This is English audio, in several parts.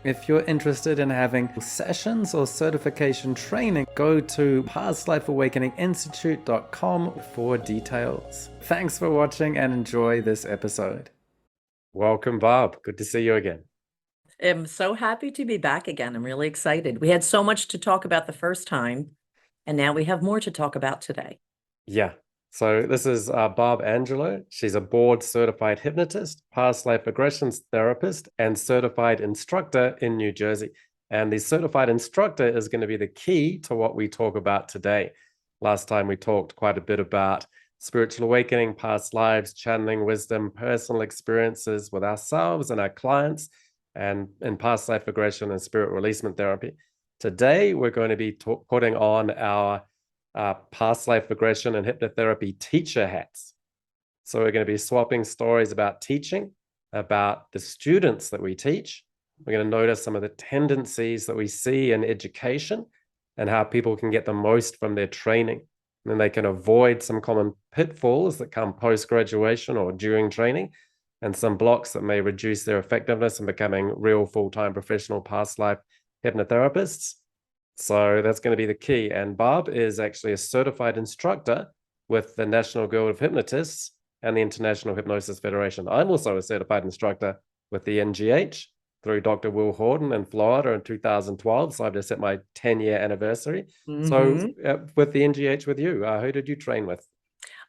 If you're interested in having sessions or certification training, go to pastlifeawakeninginstitute.com for details. Thanks for watching and enjoy this episode. Welcome, Barb. Good to see you again. I'm so happy to be back again. I'm really excited. We had so much to talk about the first time, and now we have more to talk about today. Yeah. So this is Barb Angelo. She's a board certified hypnotist, past life regression therapist, and certified instructor in New Jersey. And the certified instructor is going to be the key to what we talk about today. Last time we talked quite a bit about spiritual awakening, past lives, channeling wisdom, personal experiences with ourselves and our clients, and in past life regression and spirit releasement therapy. Today, we're going to be putting on our past life regression and hypnotherapy teacher hats. So we're going to be swapping stories about teaching, about the students that we teach. We're going to notice some of the tendencies that we see in education and how people can get the most from their training. And then they can avoid some common pitfalls that come post-graduation or during training, and some blocks that may reduce their effectiveness in becoming real full-time professional past life hypnotherapists. So that's going to be the key. And Barb is actually a certified instructor with the National Guild of Hypnotists and the International Hypnosis Federation. I'm also a certified instructor with the NGH through Dr. Will Horton in Florida in 2012. So I've just hit my 10-year anniversary. So with the NGH with you, who did you train with?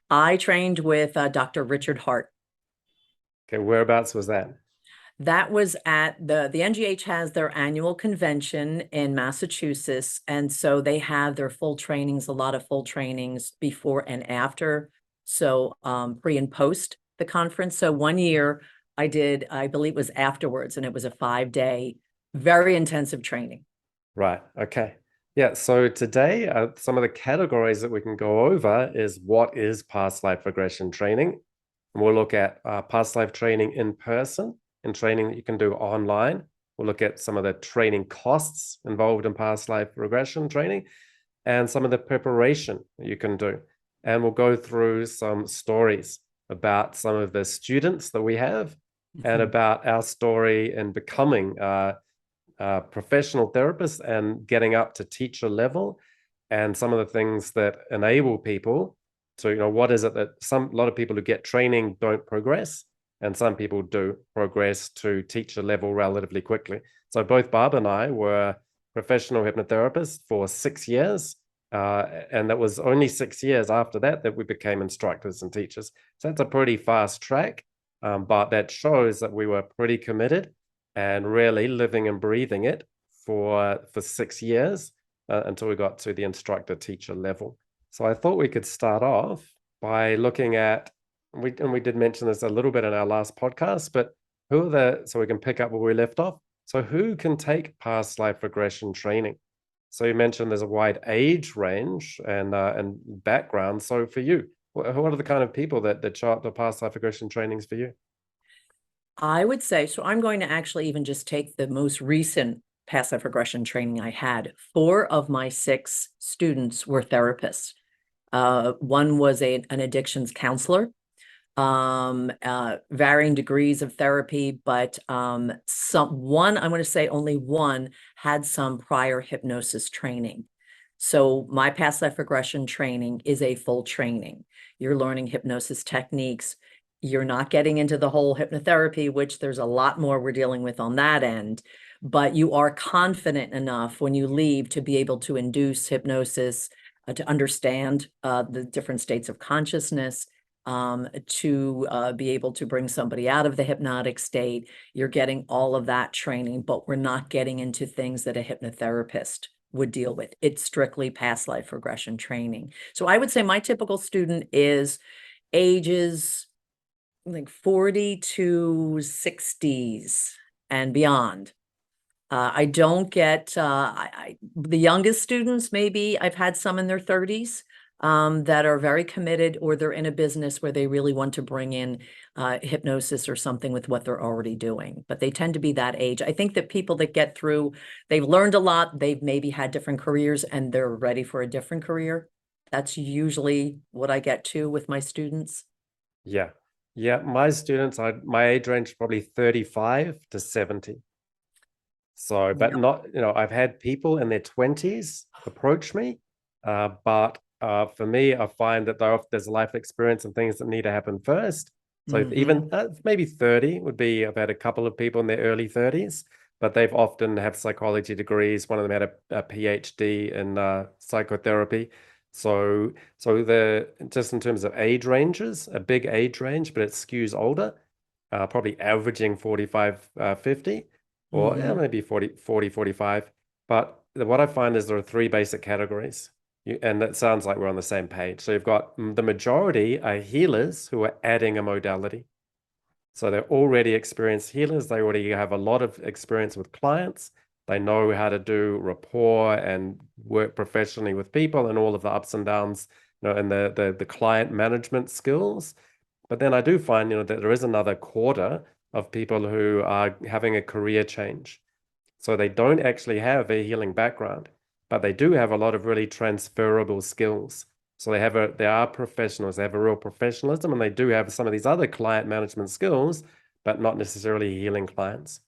I trained with Dr. Richard Hart. Okay, whereabouts was that? That was at the NGH has their annual convention in Massachusetts. And so they have their full trainings, a lot of full trainings before and after. So pre and post the conference. So one year I did, I believe it was afterwards, and it was a 5-day, very intensive training. Right. Okay. Yeah. So today, some of the categories that we can go over is what is past life regression training. And we'll look at past life training in person and training that you can do online. We'll look at some of the training costs involved in past life regression training and some of the preparation that you can do. And we'll go through some stories about some of the students that we have and about our story in becoming professional therapists and getting up to teacher level, and some of the things that enable people to, what is it that a lot of people who get training don't progress, and some people do progress to teacher level relatively quickly. So both Barb and I were professional hypnotherapists for 6 years, and that was only 6 years after that we became instructors and teachers. So that's a pretty fast track, but that shows that we were pretty committed and really living and breathing it for 6 years until we got to the instructor teacher level. So I thought we could start off by looking at, we did mention this a little bit in our last podcast, but so we can pick up where we left off. So who can take past life regression training? So you mentioned there's a wide age range and background. So for you, what are the kind of people that show up to past life regression trainings for you? I would say, so I'm going to actually even just take the most recent past life regression training I had. 4 of my 6 students were therapists. One was an addictions counselor, varying degrees of therapy, but I'm going to say only one had some prior hypnosis training. So my past life regression training is a full training. You're learning hypnosis techniques. You're not getting into the whole hypnotherapy, which there's a lot more we're dealing with on that end, but you are confident enough when you leave to be able to induce hypnosis, to understand the different states of consciousness, to be able to bring somebody out of the hypnotic state. You're getting all of that training, but we're not getting into things that a hypnotherapist would deal with. It's strictly past life regression training. So I would say my typical student is ages like 40 to 60s and beyond. I don't get the youngest students, maybe I've had some in their 30s that are very committed, or they're in a business where they really want to bring in hypnosis or something with what they're already doing. But they tend to be that age. I think that people that get through, they've learned a lot, they've maybe had different careers and they're ready for a different career. That's usually what I get to with my students. Yeah. Yeah. My students, my age range is probably 35 to 70. So, but Yep. not, I've had people in their 20s approach me, but for me, I find that there's life experience and things that need to happen first. So Hmm. even maybe 30 would be, I've had a couple of people in their early 30s, but they've often have psychology degrees. One of them had a PhD in psychotherapy. So just in terms of age ranges, a big age range, but it skews older, probably averaging 45, 50, or yeah, Hmm. maybe 40, 45. But what I find is there are three basic categories. And it sounds like we're on the same page. So you've got the majority are healers who are adding a modality. So they're already experienced healers. They already have a lot of experience with clients. They know how to do rapport and work professionally with people and all of the ups and downs, and the client management skills. But then I do find, that there is another quarter of people who are having a career change. So they don't actually have a healing background, but they do have a lot of really transferable skills. So they are professionals, they have a real professionalism, and they do have some of these other client management skills, but not necessarily healing clients.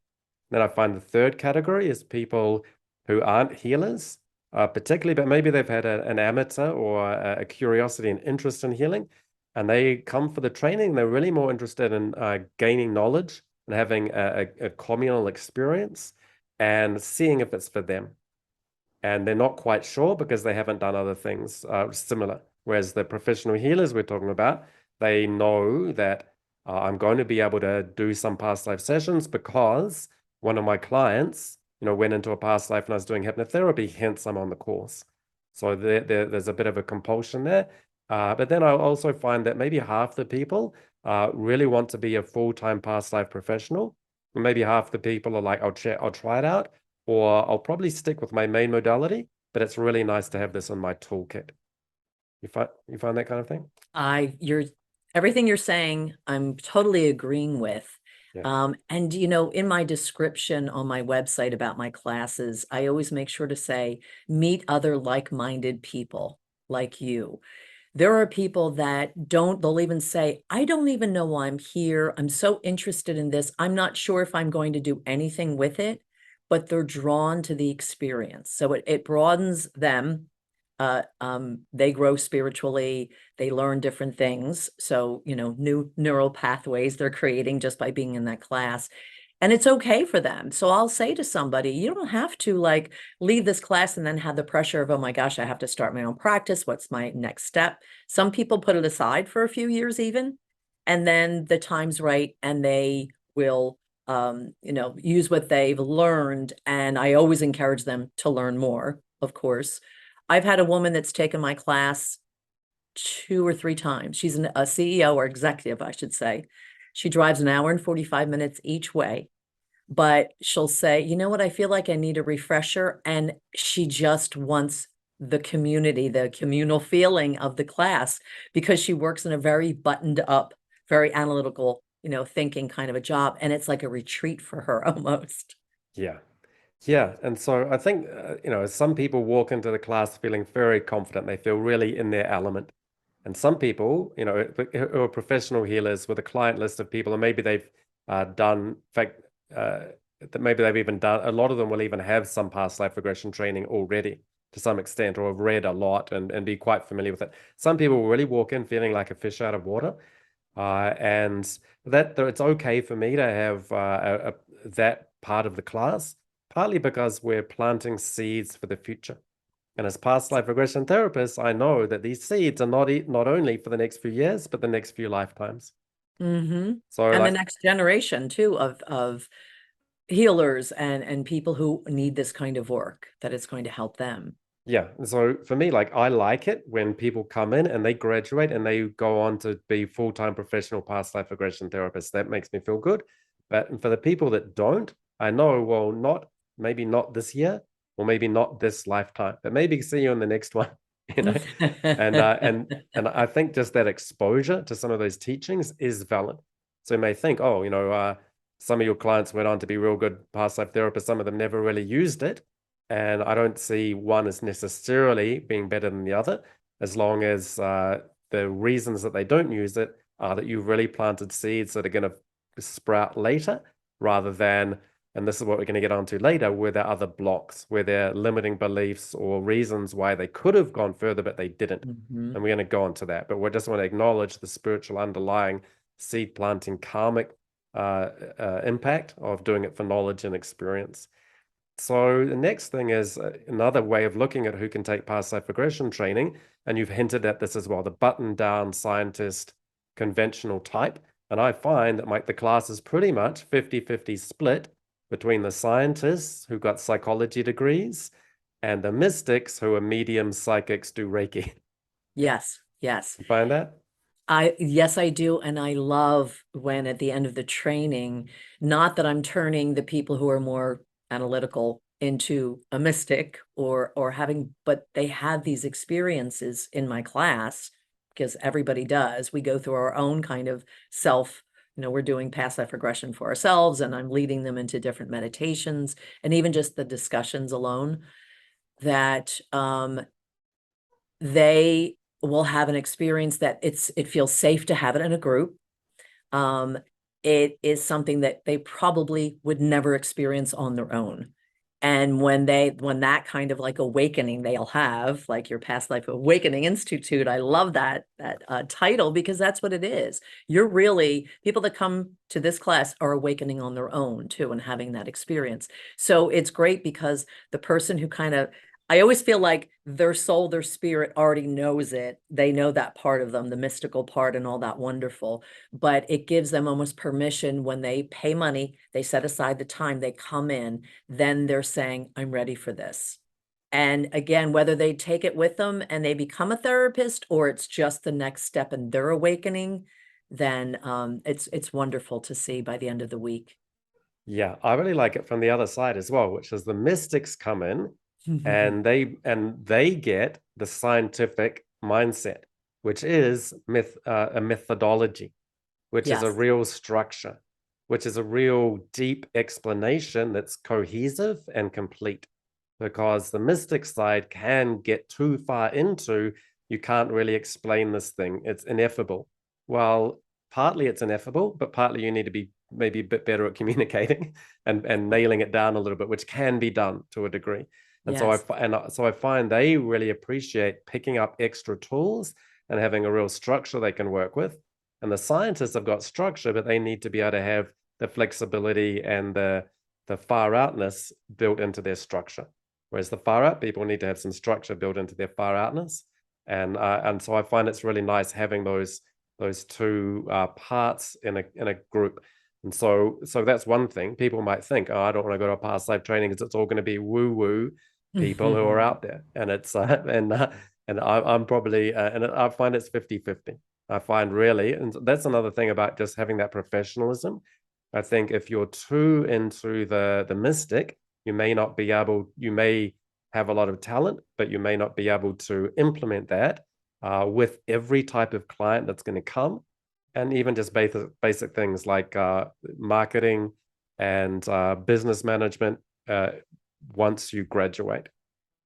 Then I find the third category is people who aren't healers, particularly, but maybe they've had an amateur or a curiosity and interest in healing, and they come for the training. They're really more interested in gaining knowledge and having a communal experience and seeing if it's for them. And they're not quite sure because they haven't done other things similar. Whereas the professional healers we're talking about, they know that I'm going to be able to do some past life sessions because one of my clients, went into a past life and I was doing hypnotherapy, hence I'm on the course. So there's a bit of a compulsion there. But then I also find that maybe half the people really want to be a full-time past life professional. And maybe half the people are like, I'll try it out, or I'll probably stick with my main modality, but it's really nice to have this in my toolkit. You find that kind of thing? You're everything you're saying, I'm totally agreeing with. Yeah. And in my description on my website about my classes, I always make sure to say, meet other like-minded people like you. There are people that they'll even say, I don't even know why I'm here. I'm so interested in this. I'm not sure if I'm going to do anything with it, but they're drawn to the experience. So it broadens them. They grow spiritually, they learn different things. So, new neural pathways they're creating just by being in that class. And it's okay for them. So I'll say to somebody, you don't have to like leave this class and then have the pressure of, oh my gosh, I have to start my own practice. What's my next step? Some people put it aside for a few years even, and then the time's right and they will use what they've learned. And I always encourage them to learn more, of course. I've had a woman that's taken my class 2 or 3 times. She's a CEO or executive, I should say. She drives an hour and 45 minutes each way, but she'll say, you know what, I feel like I need a refresher. And she just wants the community, the communal feeling of the class, because she works in a very buttoned up, very analytical, thinking kind of a job. And it's like a retreat for her almost. Yeah. Yeah. And so I think, some people walk into the class feeling very confident. They feel really in their element. And some people, who are professional healers with a client list of people, and maybe they've done, in fact, that maybe they've even done, a lot of them will even have some past life regression training already to some extent, or have read a lot and be quite familiar with it. Some people will really walk in feeling like a fish out of water. And that it's okay for me to have that part of the class, partly because we're planting seeds for the future. And as past life regression therapists, I know that these seeds are not only for the next few years, but the next few lifetimes. Hmm. So And the like, next generation too of healers and people who need this kind of work, that it's going to help them. yeah. So for me, like I like it when people come in and they graduate and they go on to be full-time professional past life regression therapists. That makes me feel good. But for the people that don't, I know, well, maybe not this year, or maybe not this lifetime, but maybe see you in the next one, you know. And I think just that exposure to some of those teachings is valid. So you may think, oh, some of your clients went on to be real good past life therapists. Some of them never really used it. And I don't see one as necessarily being better than the other, as long as the reasons that they don't use it are that you've really planted seeds that are going to sprout later, rather than and this is what we're going to get onto later, were there other blocks, were there limiting beliefs or reasons why they could have gone further, but they didn't. Mm-hmm. And we're going to go into that. But we just want to acknowledge the spiritual underlying seed planting karmic impact of doing it for knowledge and experience. So the next thing is another way of looking at who can take past life regression training. And you've hinted at this as well, the button down scientist conventional type. And I find that the class is pretty much 50-50 split between the scientists who got psychology degrees and the mystics who are mediums, psychics, do Reiki. Yes, yes. You find that? Yes, I do. And I love when at the end of the training, not that I'm turning the people who are more analytical into a mystic or having, but they had these experiences in my class, because everybody does. We go through our own kind of self, we're doing past life regression for ourselves, and I'm leading them into different meditations, and even just the discussions alone, that they will have an experience that it feels safe to have it in a group. It is something that they probably would never experience on their own. And when that kind of like awakening they'll have, like your Past Life Awakening Institute, I love that title, because that's what it is. People that come to this class are awakening on their own too, and having that experience. So it's great because the person who I always feel like their soul, their spirit already knows it. They know that part of them, the mystical part and all that wonderful, but it gives them almost permission when they pay money, they set aside the time, they come in, then they're saying, I'm ready for this. And again, whether they take it with them and they become a therapist, or it's just the next step in their awakening, then it's wonderful to see by the end of the week. Yeah, I really like it from the other side as well, which is the mystics come in and they get the scientific mindset, which is a methodology, which is a Yes, real structure, which is a real deep explanation that's cohesive and complete. Because the mystic side can get too far into, you can't really explain this thing, it's ineffable. Well, partly it's ineffable, but partly you need to be maybe a bit better at communicating and nailing it down a little bit, which can be done to a degree. And yes. so I find they really appreciate picking up extra tools and having a real structure they can work with. And the scientists have got structure, but they need to be able to have the flexibility and the far outness built into their structure. Whereas the far out people need to have some structure built into their far outness. And so I find it's really nice having those two parts in a group. And so that's one thing. People might think, oh, I don't want to go to a past life training because it's all going to be woo-woo people who are out there. And it's and I'm probably and I find it's 50-50. I find really, and that's another thing about just having that professionalism. I think if you're too into the mystic, you may have a lot of talent, but you may not be able to implement that with every type of client that's going to come. And even just basic things like marketing and business management once you graduate.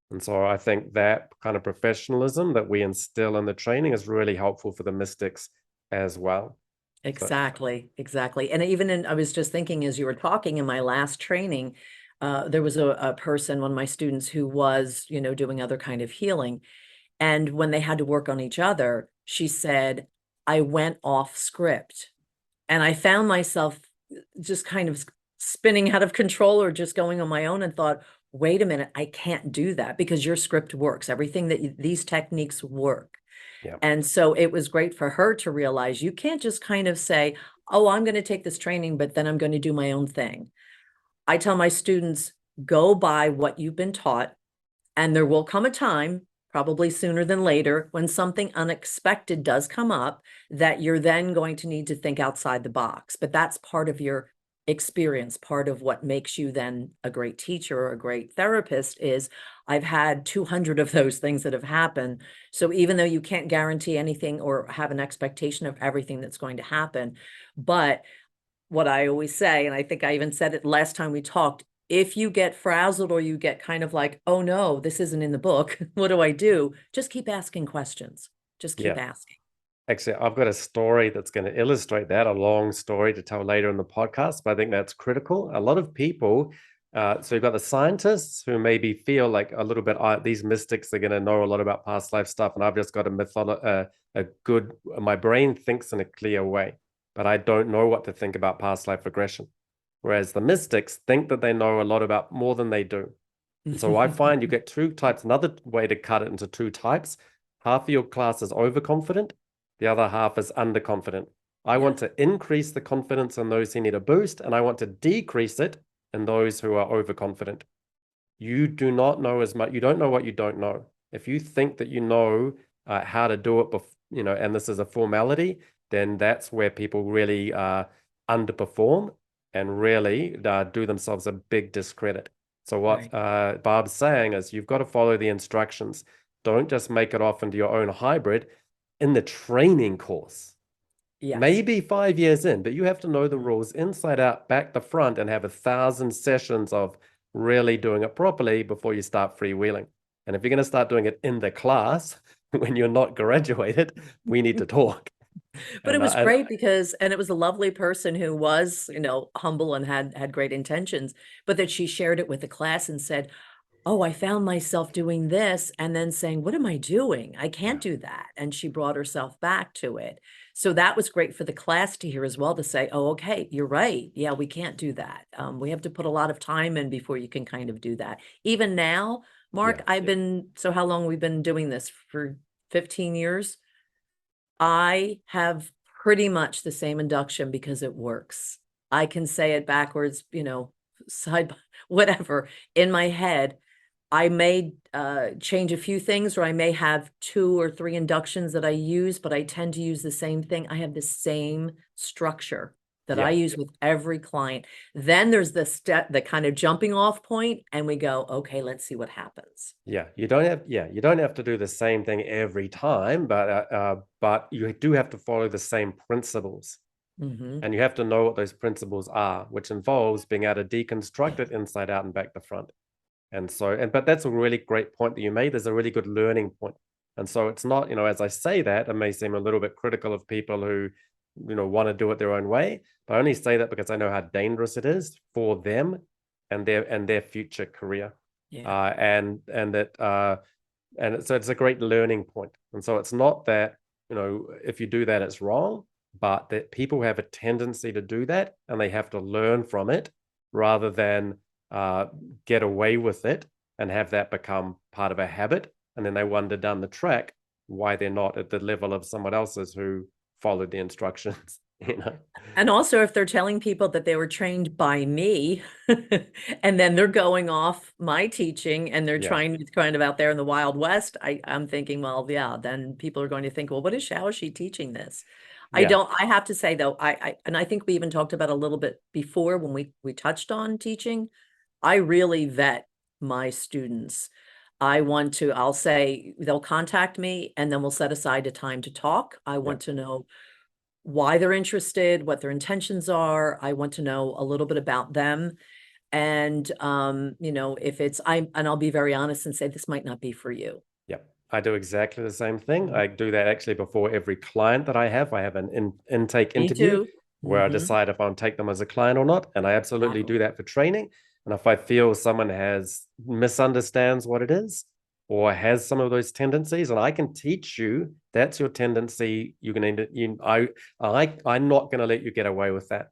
And so I think that kind of professionalism that we instill in the training is really helpful for the mystics as well. Exactly. And I was just thinking as you were talking, in my last training, there was a person, one of my students, who was, doing other kind of healing. And when they had to work on each other, she said, I went off script, and I found myself just kind of spinning out of control, or just going on my own, and thought, wait a minute, I can't do that, because your script works. Everything these techniques work. Yeah. And so it was great for her to realize you can't just kind of say, oh, I'm going to take this training, but then I'm going to do my own thing. I tell my students, go by what you've been taught, and there will come a time, probably sooner than later, when something unexpected does come up that you're then going to need to think outside the box. But that's part of your experience. Part of what makes you then a great teacher or a great therapist is I've had 200 of those things that have happened. So even though you can't guarantee anything or have an expectation of everything that's going to happen, but what I always say, and I think I even said it last time we talked, if you get frazzled or you get kind of like, oh no, this isn't in the book, what do I do? Just keep asking questions. Just keep asking. Actually, I've got a story that's going to illustrate that, a long story to tell later in the podcast, but I think that's critical. A lot of people, so you've got the scientists who maybe feel like a little bit, these mystics are going to know a lot about past life stuff, and I've just got my brain thinks in a clear way, but I don't know what to think about past life regression. Whereas the mystics think that they know a lot about more than they do. And so I find you get two types. Another way to cut it into two types: half of your class is overconfident, the other half is underconfident. I want to increase the confidence in those who need a boost, and I want to decrease it in those who are overconfident. You do not know as much. You don't know what you don't know. If you think that you know how to do it, and this is a formality, then that's where people really underperform and really do themselves a big discredit. So what Barb's saying is you've got to follow the instructions. Don't just make it off into your own hybrid in the training course. Yes. Maybe 5 years in, but you have to know the rules inside out, back to front, and have 1,000 sessions of really doing it properly before you start freewheeling. And if you're going to start doing it in the class when you're not graduated, we need to talk. But it was great because, and it was a lovely person who was, humble and had great intentions, but that she shared it with the class and said, oh, I found myself doing this, and then saying, what am I doing? I can't do that. And she brought herself back to it. So that was great for the class to hear as well, to say, oh, okay, you're right. Yeah, we can't do that. We have to put a lot of time in before you can kind of do that. Even now, Mark, so how long we've been doing this? For 15 years? I have pretty much the same induction because it works. I can say it backwards, whatever, in my head. I may change a few things, or I may have 2 or 3 inductions that I use, but I tend to use the same thing. I have the same structure that I use with every client. Then there's the kind of jumping off point, and we go, okay, let's see what happens. You don't have to do the same thing every time, but you do have to follow the same principles. And you have to know what those principles are, which involves being able to deconstruct it inside out and back to front. But that's a really great point that you made. There's a really good learning point. And so it's not, as I say that, it may seem a little bit critical of people who, want to do it their own way. But I only say that because I know how dangerous it is for them and their future career. So it's a great learning point. And so it's not that, if you do that, it's wrong, but that people have a tendency to do that and they have to learn from it rather than get away with it and have that become part of a habit. And then they wonder down the track why they're not at the level of someone else's who followed the instructions. And also, if they're telling people that they were trained by me and then they're going off my teaching and they're trying to kind of out there in the Wild West, I'm thinking, well, then people are going to think, well, how is she teaching this? I have to say though, and I think we even talked about a little bit before when we touched on teaching. I really vet my students. I'll say they'll contact me and then we'll set aside a time to talk. I want to know why they're interested, what their intentions are. I want to know a little bit about them. And, if I'll be very honest and say, this might not be for you. I do exactly the same thing. I do that actually before every client that I have. I have an intake interview where I decide if I'll take them as a client or not. And I absolutely do that for training. And if I feel someone misunderstands what it is or has some of those tendencies, and I can teach you that's your tendency, I'm not going to let you get away with that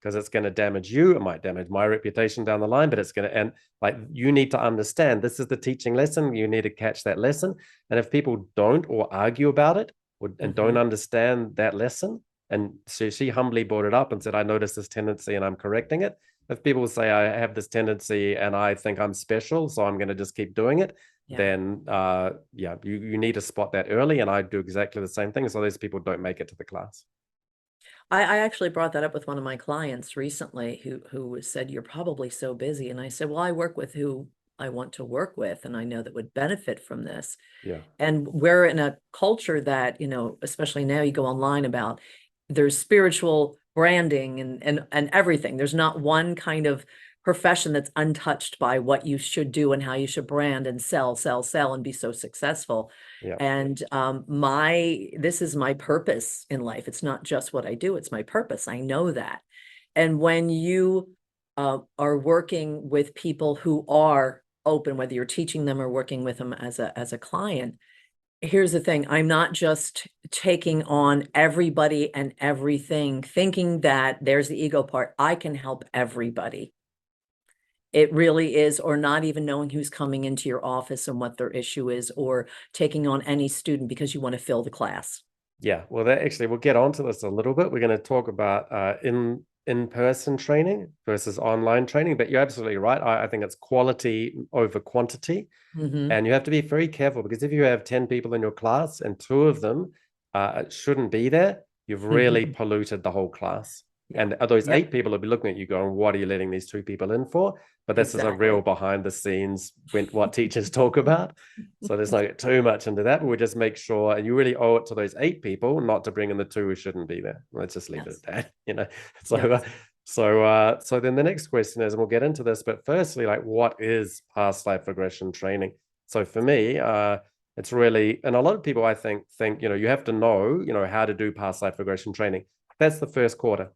because it's going to damage you. It might damage my reputation down the line, but it's going to end. Like, you need to understand this is the teaching lesson. You need to catch that lesson. And if people don't or argue about it and don't understand that lesson, and so she humbly brought it up and said, I noticed this tendency and I'm correcting it. If people say I have this tendency and I think I'm special, so I'm going to just keep doing it, then you need to spot that early. And I do exactly the same thing. So those people don't make it to the class. I actually brought that up with one of my clients recently who said, you're probably so busy. And I said, well, I work with who I want to work with, and I know that would benefit from this. And we're in a culture that, especially now you go online about, there's spiritual branding and everything. There's not one kind of profession that's untouched by what you should do and how you should brand and sell and be so successful. Yeah. And this is my purpose in life. It's not just what I do, it's my purpose. I know that. And when you are working with people who are open, whether you're teaching them or working with them as a client, here's the thing. I'm not just taking on everybody and everything, thinking that there's the ego part. I can help everybody. It really is, or not even knowing who's coming into your office and what their issue is, or taking on any student because you want to fill the class. Yeah, well, that actually, we'll get onto this a little bit. We're going to talk about in-person training versus online training, but you're absolutely right. I think it's quality over quantity. Mm-hmm. And you have to be very careful, because if you have 10 people in your class and 2 of them shouldn't be there, you've really polluted the whole class. Yeah. And those 8 people will be looking at you going, what are you letting these 2 people in for? But this is a real behind the scenes what teachers talk about. So let's not get too much into that, but we just make sure, and you really owe it to those 8 people not to bring in the 2 who shouldn't be there. Let's just leave it at that, So so then the next question is, and we'll get into this, but firstly, like, what is past life regression training? So for me, it's really, and a lot of people I think, you have to know, how to do past life regression training. That's the first quarter.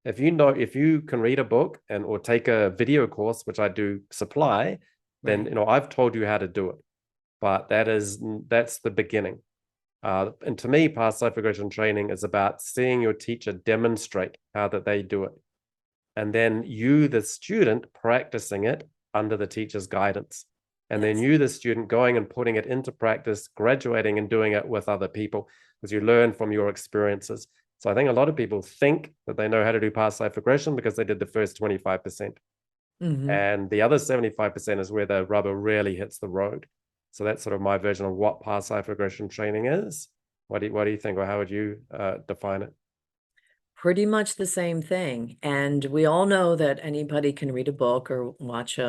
If you can read a book or take a video course, which I do supply, then, I've told you how to do it. But that's the beginning. And to me, past life regression training is about seeing your teacher demonstrate how that they do it. And then you, the student, practicing it under the teacher's guidance. And then you, the student, going and putting it into practice, graduating and doing it with other people, because you learn from your experiences. So I think a lot of people think that they know how to do past life regression because they did the first 25%. And the other 75% is where the rubber really hits the road. So that's sort of my version of what past life regression training is. What do you think, or how would you define it? Pretty much the same thing. And we all know that anybody can read a book or watch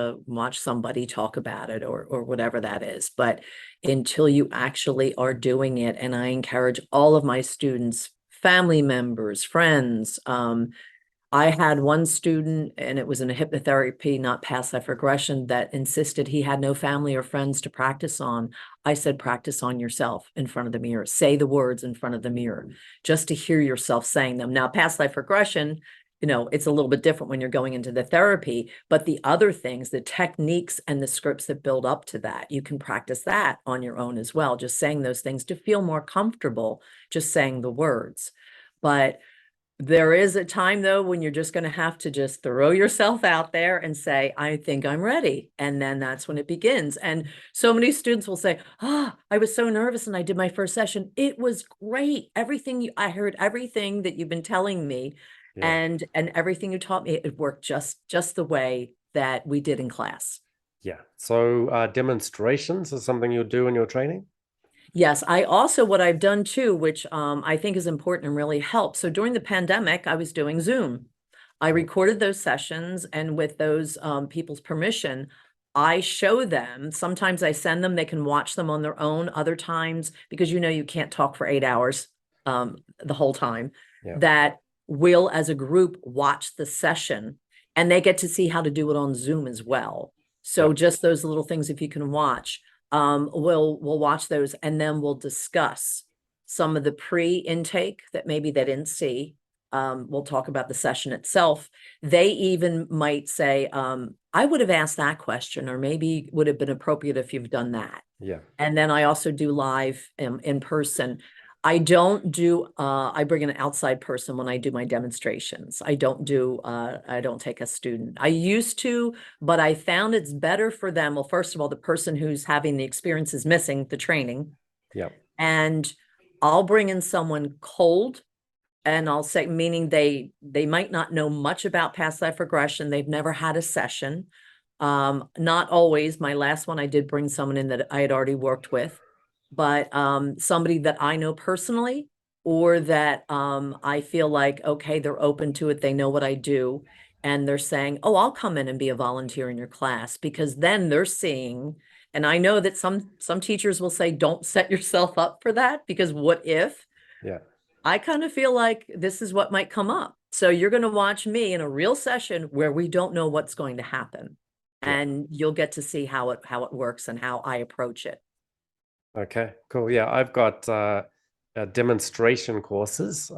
somebody talk about it or whatever that is. But until you actually are doing it, and I encourage all of my students, family members, friends, I had one student, and it was in a hypnotherapy, not past life regression, that insisted he had no family or friends to practice on. I said, practice on yourself in front of the mirror. Say the words in front of the mirror, just to hear yourself saying them. Now, past life regression, it's a little bit different when you're going into the therapy, but the other things, the techniques and the scripts that build up to that, you can practice that on your own as well, just saying those things to feel more comfortable, just saying the words. But there is a time, though, when you're just going to have to just throw yourself out there and say, I think I'm ready. And then that's when it begins. And so many students will say, I was so nervous and I did my first session. It was great. I heard everything that you've been telling me, and everything you taught me, it worked just the way that we did in class. Yeah. So demonstrations is something you'll do in your training? Yes, what I've done too, which I think is important and really helps. So during the pandemic, I was doing Zoom. I recorded those sessions, and with those people's permission, I show them. Sometimes I send them, they can watch them on their own. Other times, because you can't talk for 8 hours the whole time, that we'll, as a group, watch the session, and they get to see how to do it on Zoom as well. So just those little things, if you can watch. We'll watch those, and then we'll discuss some of the pre-intake that maybe they didn't see. We'll talk about the session itself. They even might say, I would have asked that question, or maybe would have been appropriate if you've done that. Yeah. And then I also do live in person. I don't do, I bring an outside person when I do my demonstrations. I don't take a student. I used to, but I found it's better for them. Well, first of all, the person who's having the experience is missing the training. Yeah. And I'll bring in someone cold, and I'll say, meaning they might not know much about past life regression. They've never had a session. Not always. My last one, I did bring someone in that I had already worked with, but somebody that I know personally, or that I feel like, okay, they're open to it, they know what I do, and they're saying, oh, I'll come in and be a volunteer in your class, because then they're seeing, and I know that some teachers will say, don't set yourself up for that, because what if? Yeah. I kind of feel like this is what might come up. So you're going to watch me in a real session where we don't know what's going to happen. Yeah. And you'll get to see how it works and how I approach it. Okay, cool. Yeah, I've got demonstration courses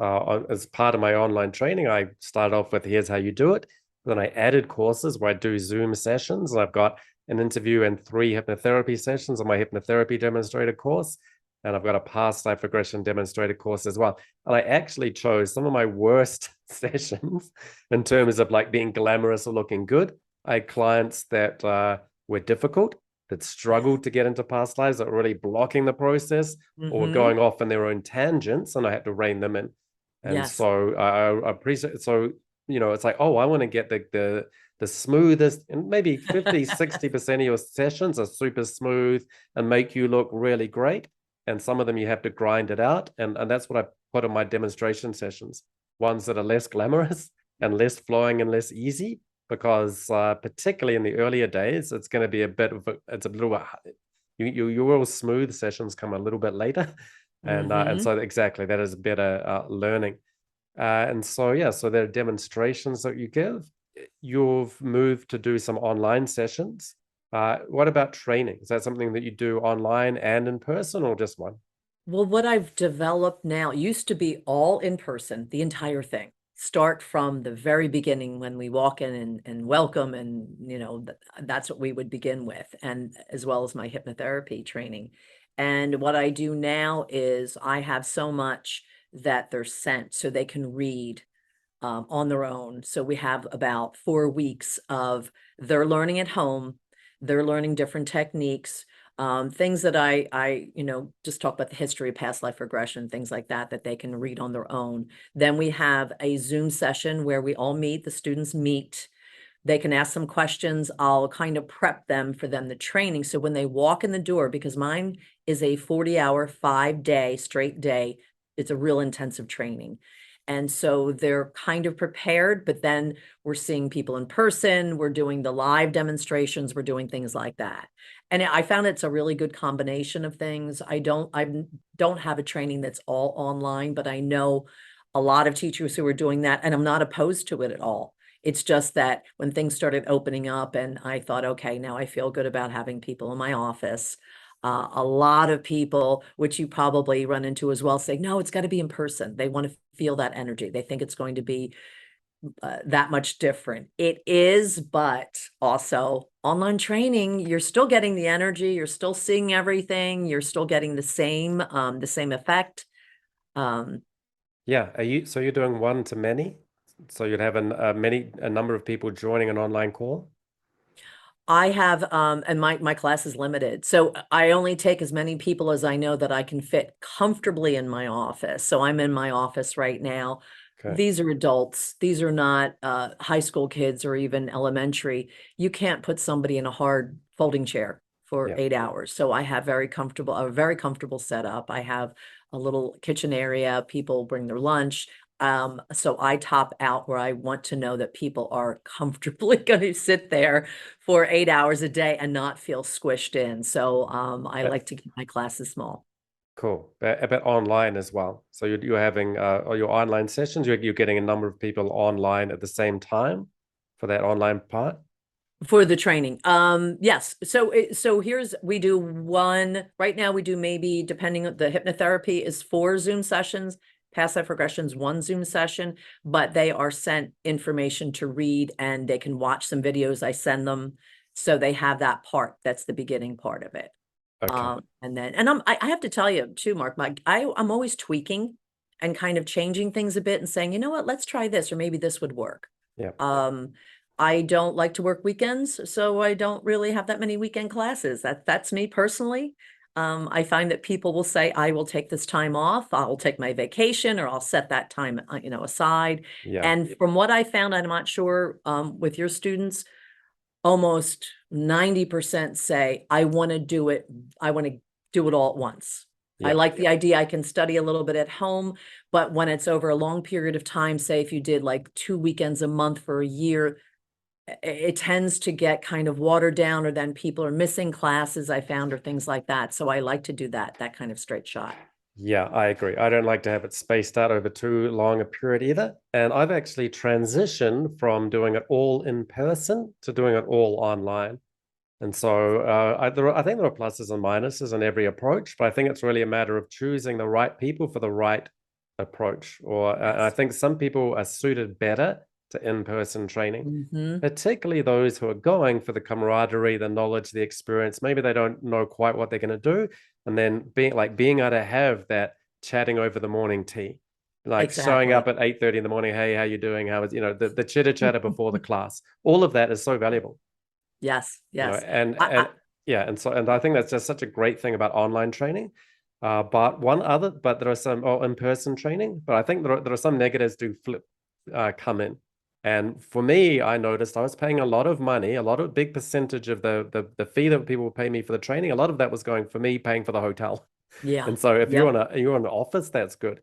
as part of my online training. I started off with here's how you do it. Then I added courses where I do Zoom sessions. I've got an interview and 3 hypnotherapy sessions on my hypnotherapy demonstrator course. And I've got a past life regression demonstrator course as well. And I actually chose some of my worst sessions in terms of like being glamorous or looking good. I had clients that were difficult, that struggled to get into past lives, that were really blocking the process or going off in their own tangents, and I had to rein them in. And Yes. so I appreciate, so, it's like, oh, I want to get the smoothest, and maybe 50-60% of your sessions are super smooth and make you look really great. And some of them you have to grind it out. And that's what I put in my demonstration sessions, ones that are less glamorous and less flowing and less easy, because particularly in the earlier days, it's going to be it's a little bit, your real smooth sessions come a little bit later. And so exactly, that is better learning. And so, yeah, so there are demonstrations that you give. You've moved to do some online sessions. What about training? Is that something that you do online and in person, or just one? Well, what I've developed now used to be all in person, the entire thing. Start from the very beginning when we walk in and welcome, and that's what we would begin with, and as well as my hypnotherapy training. And what I do now is I have so much that they're sent so they can read on their own. So we have about 4 weeks of their learning at home, they're learning different techniques, things that I just talk about the history of past life regression, things like that, that they can read on their own. Then we have a Zoom session where we all meet, the students meet, they can ask some questions. I'll kind of prep them for the training. So when they walk in the door, because mine is a 40-hour, 5-day straight day, it's a real intensive training. And so they're kind of prepared, but then we're seeing people in person, we're doing the live demonstrations, we're doing things like that. And I found it's a really good combination of things. I don't have a training that's all online, but I know a lot of teachers who are doing that, and I'm not opposed to it at all. It's just that when things started opening up and I thought, okay, now I feel good about having people in my office. A lot of people, which you probably run into as well, say, no, it's got to be in person. They want to feel that energy. They think it's going to be that much different. It is, but also online training, you're still getting the energy, you're still seeing everything, you're still getting the same effect. Yeah. So you're doing one to many? So you'd have a number of people joining an online call? I have, and my class is limited. So I only take as many people as I know that I can fit comfortably in my office. So I'm in my office right now. Okay. These are adults. These are not high school kids or even elementary. You can't put somebody in a hard folding chair for 8 hours. So I have a very comfortable setup. I have a little kitchen area. People bring their lunch. So I top out where I want to know that people are comfortably going to sit there for 8 hours a day and not feel squished in. So I like to keep my classes small. Cool. A bit online as well. So you're having your online sessions, you're getting a number of people online at the same time for that online part? For the training. Yes. So we do one right now. We do maybe, depending on the hypnotherapy, is 4 Zoom sessions. Past life regression's 1 Zoom session, but they are sent information to read and they can watch some videos I send them. So they have that part. That's the beginning part of it. Okay. And I have to tell you too, Mark, I'm always tweaking and kind of changing things a bit and saying, you know what, let's try this, or maybe this would work. Yeah. I don't like to work weekends, so I don't really have that many weekend classes. That's me personally. I find that people will say, I will take this time off, I'll take my vacation, or I'll set that time, aside. Yeah. And from what I found, I'm not sure, with your students, almost 90% say, I want to do it all at once. I like the idea I can study a little bit at home, but when it's over a long period of time, say if you did like 2 weekends a month for a year, it tends to get kind of watered down, or then people are missing classes, I found, or things like that. So I like to do that kind of straight shot. Yeah, I agree. I don't like to have it spaced out over too long a period either. And I've actually transitioned from doing it all in person to doing it all online. And so I think there are pluses and minuses in every approach, but I think it's really a matter of choosing the right people for the right approach. Or I Yes. think some people are suited better to in-person training, Hmm. particularly those who are going for the camaraderie, the knowledge, the experience. Maybe they don't know quite what they're going to do. And then being able to have that chatting over the morning tea, like showing up Exactly. at 8:30 in the morning. Hey, how you doing? How is, the chitter chatter before the class. All of that is so valuable. Yes, yes. And I yeah, and I think that's just such a great thing about online training. But there are some in-person training, but I think there are some negatives do flip come in. And for me, I noticed I was paying a lot of money, a lot of big percentage of the fee that people pay me for the training. A lot of that was going for me paying for the hotel. yeah, And so if yep, you're in an office, that's good.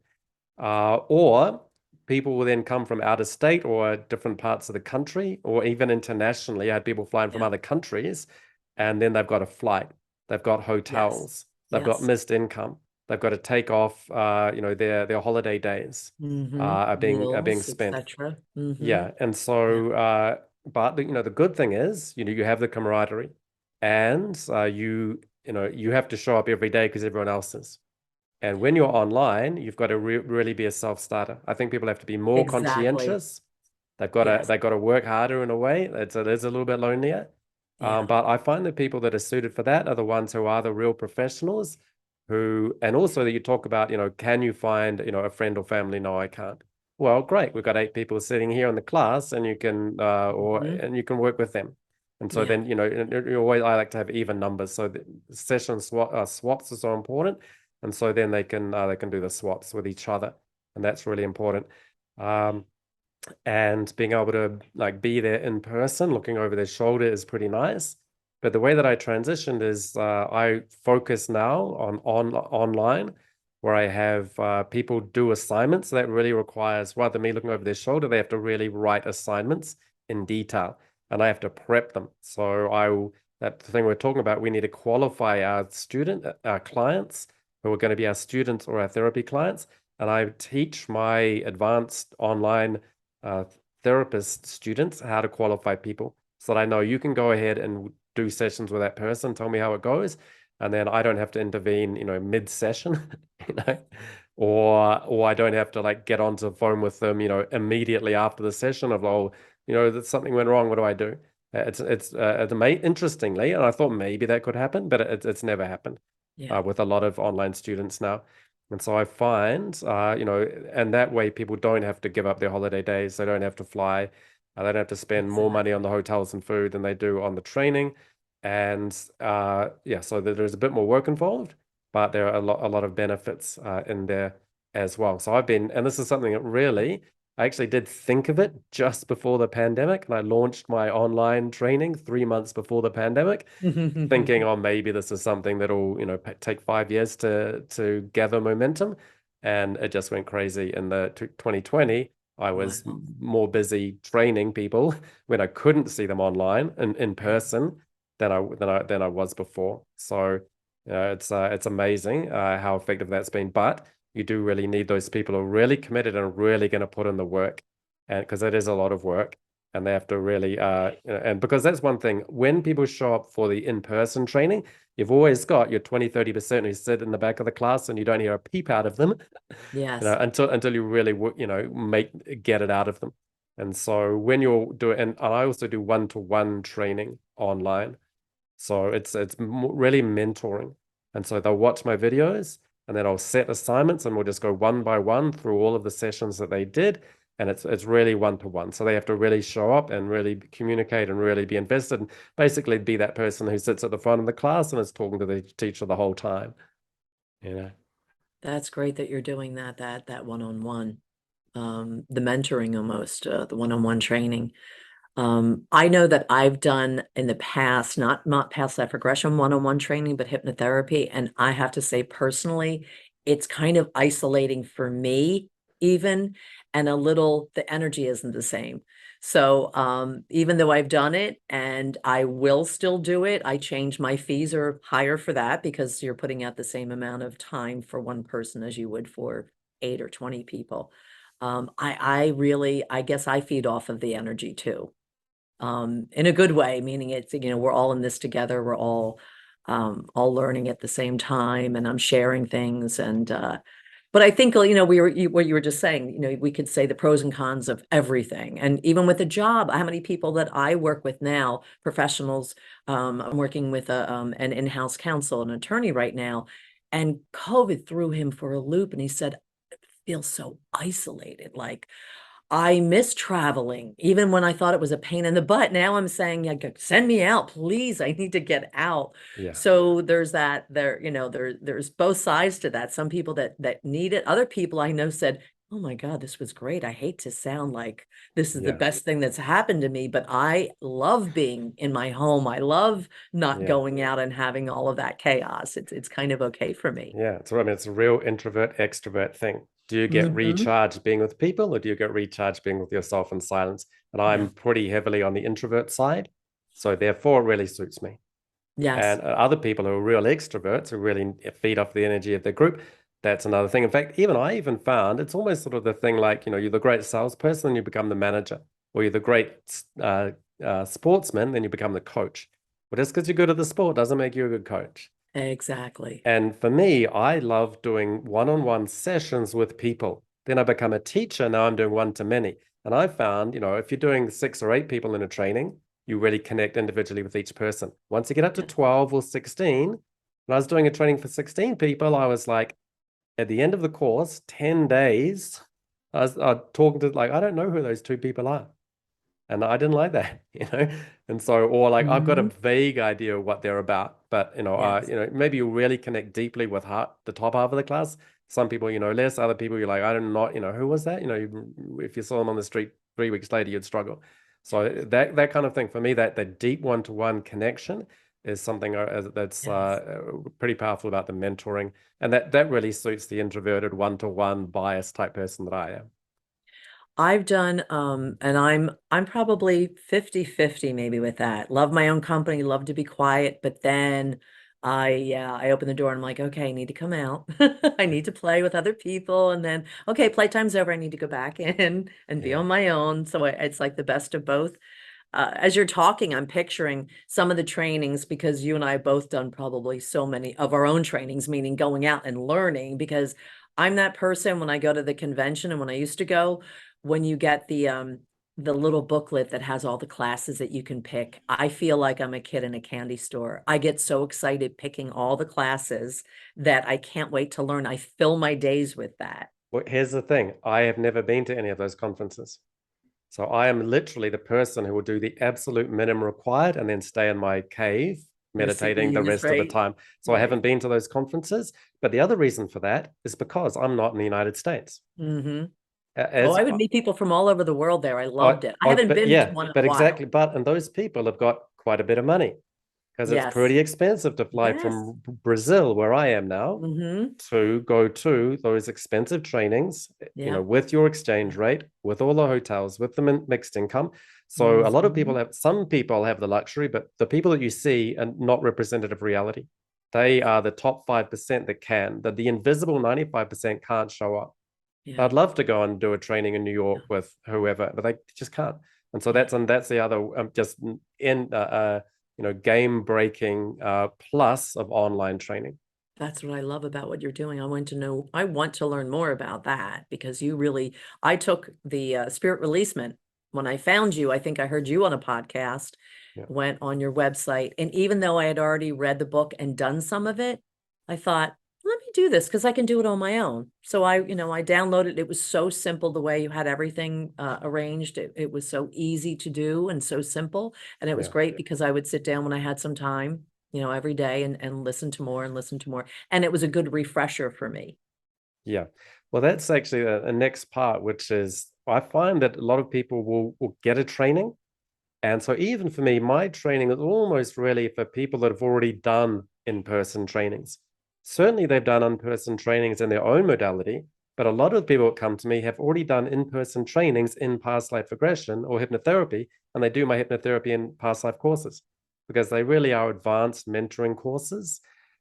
Or people will then come from out of state or different parts of the country, or even internationally. I had people flying from yeah, other countries, and then they've got a flight, they've got yes, hotels, they've got yes. missed income, they've got to take off, their holiday days Hmm. are being Meals, spent. etc. Hmm. Yeah, and Yeah, so, but the good thing is, you have the camaraderie, and you have to show up every day because everyone else is. And when you're online, you've got to really be a self-starter. I think people have to be more exactly. conscientious. Yes. They've got to work harder in a way. It is a little bit lonelier. Yeah. But I find the people that are suited for that are the ones who are the real professionals and also that you talk about, can you find, a friend or family? No, I can't. Well, great. We've got 8 people sitting here in the class and Hmm. you can work with them. And so Yeah. then, I like to have even numbers. So the swaps are so important. And so then they can do the swaps with each other. And that's really important. Um, and being able to like be there in person, looking over their shoulder is pretty nice. But the way that I transitioned is I focus now on online, where I have people do assignments. That really requires, rather than me looking over their shoulder, they have to really write assignments in detail, and I have to prep them. So that thing we're talking about, we need to qualify our clients who are going to be our students or our therapy clients, and I teach my advanced online uh, therapist students how to qualify people so that I know you can go ahead and do sessions with that person, tell me how it goes, and then I don't have to intervene, mid-session, you know, or I don't have to like get onto the phone with them, immediately after the session of, oh, that something went wrong. What do I do? It's interestingly, and I thought maybe that could happen, but it's never happened Yeah. with a lot of online students now. And so I find, and that way people don't have to give up their holiday days. They don't have to fly. They don't have to spend more money on the Exactly. hotels and food than they do on the training. And yeah, so there's a bit more work involved, but there are a lot of benefits in there as well. So and this is something that really, I actually did think of it just before the pandemic, and I launched my online training 3 months before the pandemic, thinking, oh, maybe this is something that'll, take 5 years to gather momentum. And it just went crazy in the 2020. I was Wow. more busy training people when I couldn't see them online and in Yeah. person than I was before. So, it's amazing how effective that's been. But you do really need those people who are really committed and really going to put in the work, and because it is a lot of work and they have to really and because that's one thing when people show up for the in-person training, you've always got your 20-30% who sit in the back of the class and you don't hear a peep out of them, Yes. until you really get it out of them. And so when you're doing, and I also do one-to-one training online, so it's really mentoring. And so they'll watch my videos and then I'll set assignments and we'll just go one by one through all of the sessions that they did. And it's really one to one. So they have to really show up and really communicate and really be invested and basically be that person who sits at the front of the class and is talking to the teacher the whole time. You know. That's great that you're doing that one-on-one, the mentoring almost, the one-on-one training. I know that I've done in the past, not past life regression one-on-one training, but hypnotherapy. And I have to say personally, it's kind of isolating for me even, and the energy isn't the same. So even though I've done it and I will still do it, I change my fees are higher for that because you're putting out the same amount of time for one person as you would for 8 or 20 people. I really, I guess I feed off of the energy too, in a good way, meaning it's, we're all in this together. We're all learning at the same time, and I'm sharing things. And, but I think, what you were just saying, we could say the pros and cons of everything. And even with a job, how many people that I work with now, professionals, I'm working with an in-house counsel, an attorney right now, and COVID threw him for a loop. And he said, I feel so isolated. Like, I miss traveling, even when I thought it was a pain in the butt. Now I'm saying, yeah, send me out, please. I need to get out. Yeah. So there's that there's both sides to that. Some people that need it. Other people I know said, oh my God, this was great. I hate to sound like this is the Yeah. best thing that's happened to me, but I love being in my home. I love not Yeah. going out and having all of that chaos. It's kind of okay for me. Yeah. So I mean, it's a real introvert extrovert thing. Do you get Hmm. recharged being with people, or do you get recharged being with yourself in silence? And Yeah. I'm pretty heavily on the introvert side. So therefore, it really suits me. Yes. And other people who are real extroverts who really feed off the energy of their group, that's another thing. In fact, I even found it's almost sort of the thing like, you're the great salesperson, then you become the manager, or you're the great sportsman, then you become the coach. But just because you're good at the sport doesn't make you a good coach. Exactly. And for me, I love doing one-on-one sessions with people. Then I become a teacher. Now I'm doing one-to-many. And I found, if you're doing 6 or 8 people in a training, you really connect individually with each person. Once you get up to Yeah. 12 or 16, when I was doing a training for 16 people, I was like, at the end of the course, 10 days, I was talking to, like, I don't know who those 2 people are. And I didn't like that, And so, or like, I've got a Mhm. vague idea of what they're about, but Yes. maybe you really connect deeply with the top half of the class. Some people, less. Other people, you're like, I don't know, who was that? If you saw them on the street 3 weeks later, you'd struggle. So that kind of thing for me, that deep one-to-one connection is something that's Yes. pretty powerful about the mentoring, and that really suits the introverted one-to-one bias type person that I am. I've done, and I'm probably 50-50 maybe with that. Love my own company, love to be quiet, but then I open the door and I'm like, okay, I need to come out. I need to play with other people. And then, okay, playtime's over. I need to go back in and be Yeah, on my own. So it's like the best of both. As you're talking, I'm picturing some of the trainings because you and I have both done probably so many of our own trainings, meaning going out and learning. Because I'm that person when I go to the convention and when I used to go, when you get the little booklet that has all the classes that you can pick, I feel like I'm a kid in a candy store. I get so excited picking all the classes that I can't wait to learn. I fill my days with that. well, here's the thing. I have never been to any of those conferences. So I am literally the person who will do the absolute minimum required and then stay in my cave The meditating the CEUs, rest of the right? time. So I Right. haven't been to those conferences. But the other reason for that is because I'm not in the United States. Hmm. Oh, As I would meet people from all over the world there. I I, loved it. I haven't but been to yeah, one in a but while. exactly. But and those people have got quite a bit of money, because it's Yes. pretty expensive to fly Yes. from Brazil, where I am now, Hmm. to go to those expensive trainings, Yeah. with your exchange rate, with all the hotels, with the mixed income. So a lot of Hmm. people some people have the luxury, but the people that you see are not representative of reality. They are the top 5% that can, that the invisible 95% can't show up. Yeah. I'd love to go and do a training in New York with whoever, but they just can't. And so Yeah. that's the other just in game breaking plus of online training. That's what I love about what you're doing. I want to learn more about that because I took the spirit releasement when I found you. I think I heard you on a podcast, Yeah, went on your website. And even though I had already read the book and done some of it, I thought, let me do this because I can do it on my own. So I downloaded. It was so simple the way you had everything arranged. It was so easy to do and so simple. And it was yeah, great because I would sit down when I had some time, every day and listen to more and listen to more. And it was a good refresher for me. yeah. Well, that's actually a next part, which is I find that a lot of people will get a training. And so even for me, my training is almost really for people that have already done in-person trainings. Certainly they've done in-person trainings in their own modality, But a lot of people that come to me have already done in-person trainings in past life regression or hypnotherapy, and they do my hypnotherapy and past life courses because they really are advanced mentoring courses.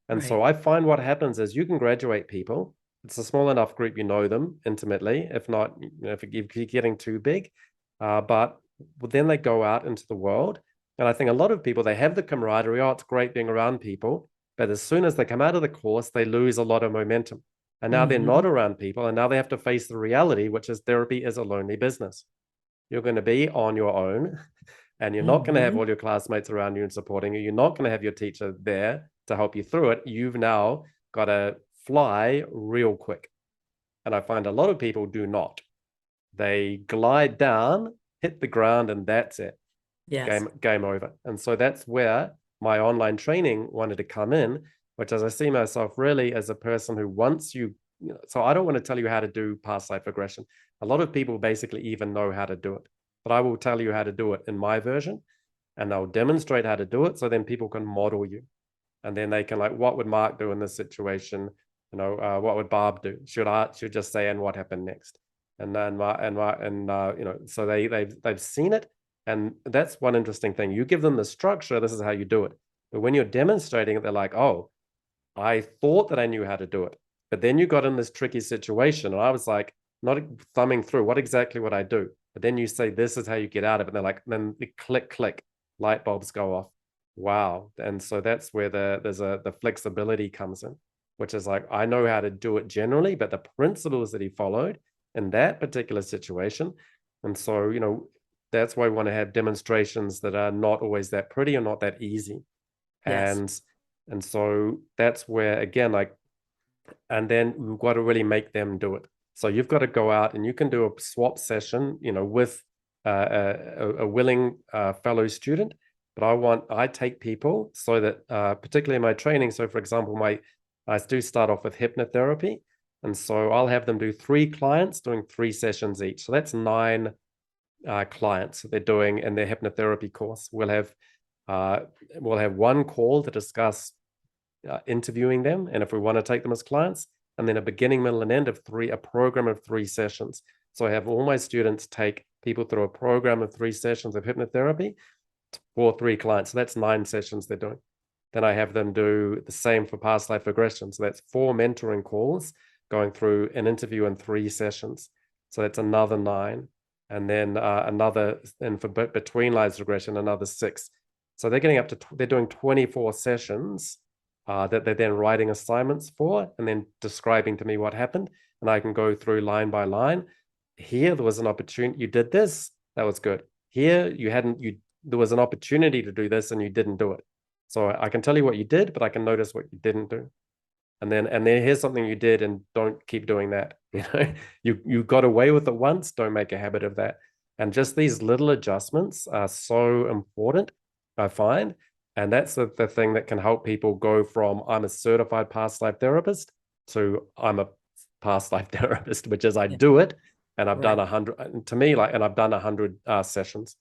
And so I find what happens is you can graduate people. It's a small enough group, you know them intimately. If not, if you're getting too big, but then they go out into the world. And I think a lot of people, they have the camaraderie. Oh, it's great being around people. But as soon as they come out of the course, they lose a lot of momentum. And now they're not around people. And now they have to face the reality, which is therapy is a lonely business. You're going to be on your own, and you're not going to have all your classmates around you and supporting you. You're not going to have your teacher there to help you through it. You've now got to fly real quick. And I find a lot of people do not. They glide down, hit the ground, and that's it. Yes. Game over. And so that's where my online training wanted to come in, which as I see myself really as a person who once so I don't want to tell you how to do past life regression. A lot of people basically even know how to do it, but I will tell you how to do it in my version, and I'll demonstrate how to do it so then people can model you. And then they can like, what would Mark do in this situation? What would Barb do? Should just say, and what happened next? And then so they've seen it. And that's one interesting thing. You give them the structure, this is how you do it. But when you're demonstrating it, they're like, oh, I thought that I knew how to do it. But then you got in this tricky situation. And I was like, not thumbing through, what exactly would I do? But then you say, this is how you get out of it. And they're like, then the click, light bulbs go off. Wow. And so that's where the flexibility comes in, which is like, I know how to do it generally, but the principles that he followed in that particular situation. And so, that's why we want to have demonstrations that are not always that pretty or not that easy. Yes. And so that's where, again, and then we've got to really make them do it. So you've got to go out and you can do a swap session, with a willing fellow student. But I take people so that, particularly in my training. So for example, I do start off with hypnotherapy. And so I'll have them do 3 clients doing 3 sessions each. So that's 9 clients that they're doing in their hypnotherapy course. We'll have one call to discuss interviewing them, and if we want to take them as clients, and then a beginning, middle, and end of a program of 3 sessions. So I have all my students take people through a program of 3 sessions of hypnotherapy for 3 clients. So that's 9 sessions they're doing. Then I have them do the same for past life regression. So that's 4 mentoring calls going through an interview and 3 sessions. So that's another 9. And then for between lives regression, another 6. So they're getting they're doing 24 sessions that they're then writing assignments for and then describing to me what happened. And I can go through line by line. Here, there was an opportunity. You did this. That was good. Here, there was an opportunity to do this and you didn't do it. So I can tell you what you did, but I can notice what you didn't do. And then here's something you did, and don't keep doing that. You got away with it once, don't make a habit of that. And just these little adjustments are so important, I find. And that's the thing that can help people go from I'm a certified past life therapist to I'm a past life therapist, which is I do it and I've done 100 to me, and I've done 100 sessions.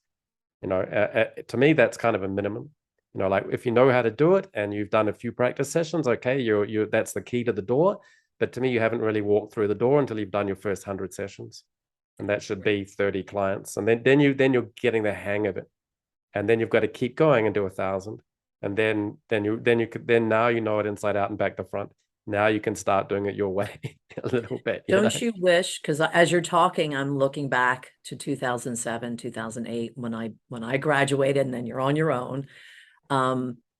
To me, that's kind of a minimum. If you know how to do it and you've done a few practice sessions, okay, that's the key to the door. But to me, you haven't really walked through the door until you've done your first 100 sessions, and that should be 30 clients. And then you're getting the hang of it, and then you've got to keep going and do 1,000. And then now you know it inside out and back to front. Now you can start doing it your way a little bit. Don't you wish? Because as you're talking, I'm looking back to 2007, 2008 when I graduated, and then you're on your own.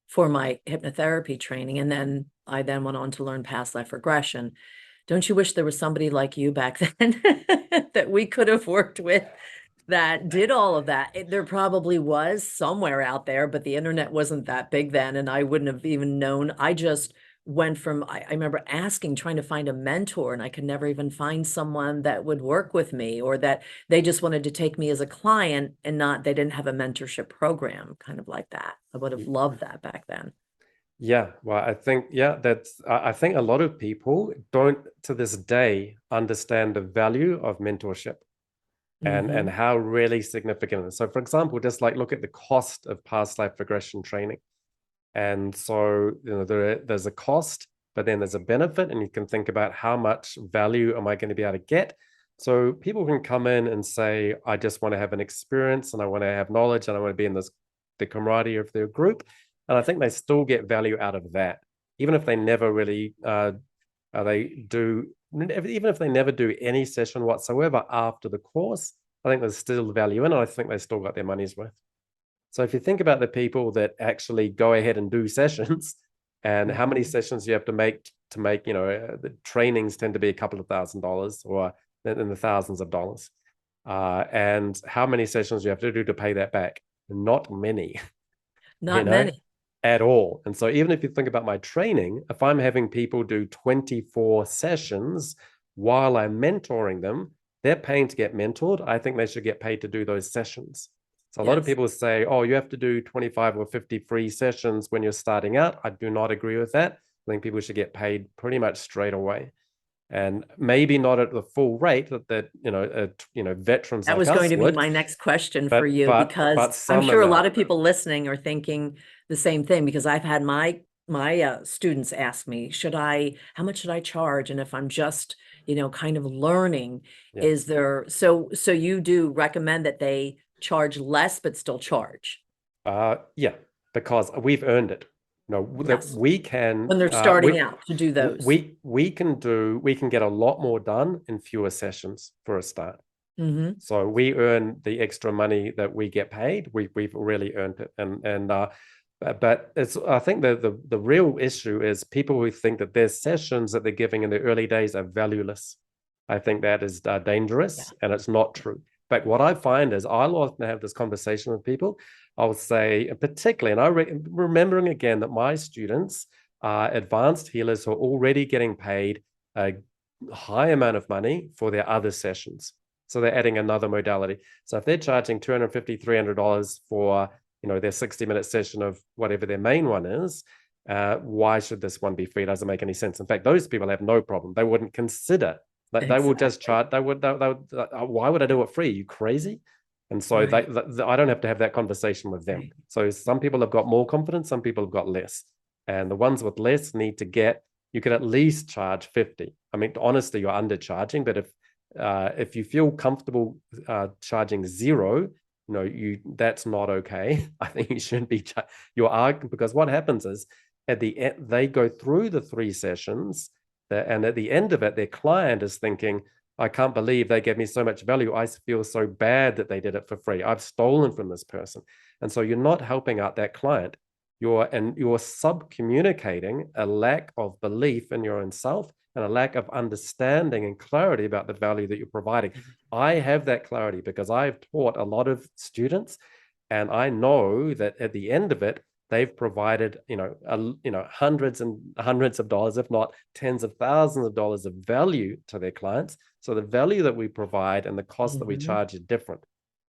For my hypnotherapy training. And then I went on to learn past life regression. Don't you wish there was somebody like you back then that we could have worked with that did all of that? There probably was somewhere out there, but the internet wasn't that big then. And I wouldn't have even known. I just went from, I remember trying to find a mentor, and I could never even find someone that would work with me, or that they just wanted to take me as a client and they didn't have a mentorship program kind of like that. I would have loved that back then. Yeah, well, I think, I think a lot of people don't to this day understand the value of mentorship and how really significant it is. So for example, just look at the cost of past life regression training. And so, there's a cost. but then there's a benefit, and you can think about how much value am I going to be able to get. So people can come in and say, I just want to have an experience and I want to have knowledge and I want to be in the camaraderie of their group. And I think they still get value out of that, even if they never really even if they never do any session whatsoever after the course. I think there's still value in it. I think they still got their money's worth. So if you think about the people that actually go ahead and do sessions, and how many sessions you have to make, the trainings tend to be a couple of $1,000s or in the thousands of dollars. And how many sessions you have to do to pay that back? Not many. Not many. At all. And so even if you think about my training, if I'm having people do 24 sessions while I'm mentoring them, they're paying to get mentored. I think they should get paid to do those sessions. So a lot of people say, oh, you have to do 25 or 50 free sessions when you're starting out. I do not agree with that. I think people should get paid pretty much straight away. And maybe not at the full rate that veterans that like was us going to would. be my next question for you, because I'm sure a lot of people listening are thinking the same thing, because I've had my students ask me, how much should I charge? And if I'm just, kind of learning, is there, so you do recommend that they charge less, but still charge? Yeah, because we've earned it. That we can, when they're starting out, to do those. We can get a lot more done in fewer sessions for a start. So we earn the extra money that we get paid. We've really earned it. But I think the real issue is people who think that their sessions that they're giving in the early days are valueless. I think that is dangerous, and it's not true. But what I find is I'll often have this conversation with people. I'll say, particularly, and remembering again that my students are advanced healers who are already getting paid a high amount of money for their other sessions. So they're adding another modality. So if they're charging $250, $300 for their 60-minute session of whatever their main one is, why should this one be free? It doesn't make any sense. In fact, those people have no problem. They wouldn't consider. They will just charge. They would. Why would I do it free? Are you crazy? And so I don't have to have that conversation with them. So some people have got more confidence, some people have got less. And the ones with less need to get, you could at least charge 50. I mean, honestly, you're undercharging, but if you feel comfortable charging zero, that's not okay. I think you shouldn't be, because what happens is at the end, they go through the 3 sessions, and at the end of it, their client is thinking, I can't believe they gave me so much value. I feel so bad that they did it for free. I've stolen from this person. And so you're not helping out that client. You're sub-communicating a lack of belief in your own self and a lack of understanding and clarity about the value that you're providing. I have that clarity because I've taught a lot of students, and I know that at the end of it, they've provided, hundreds and hundreds of dollars, if not tens of thousands of dollars of value to their clients. So the value that we provide and the cost that we charge are different.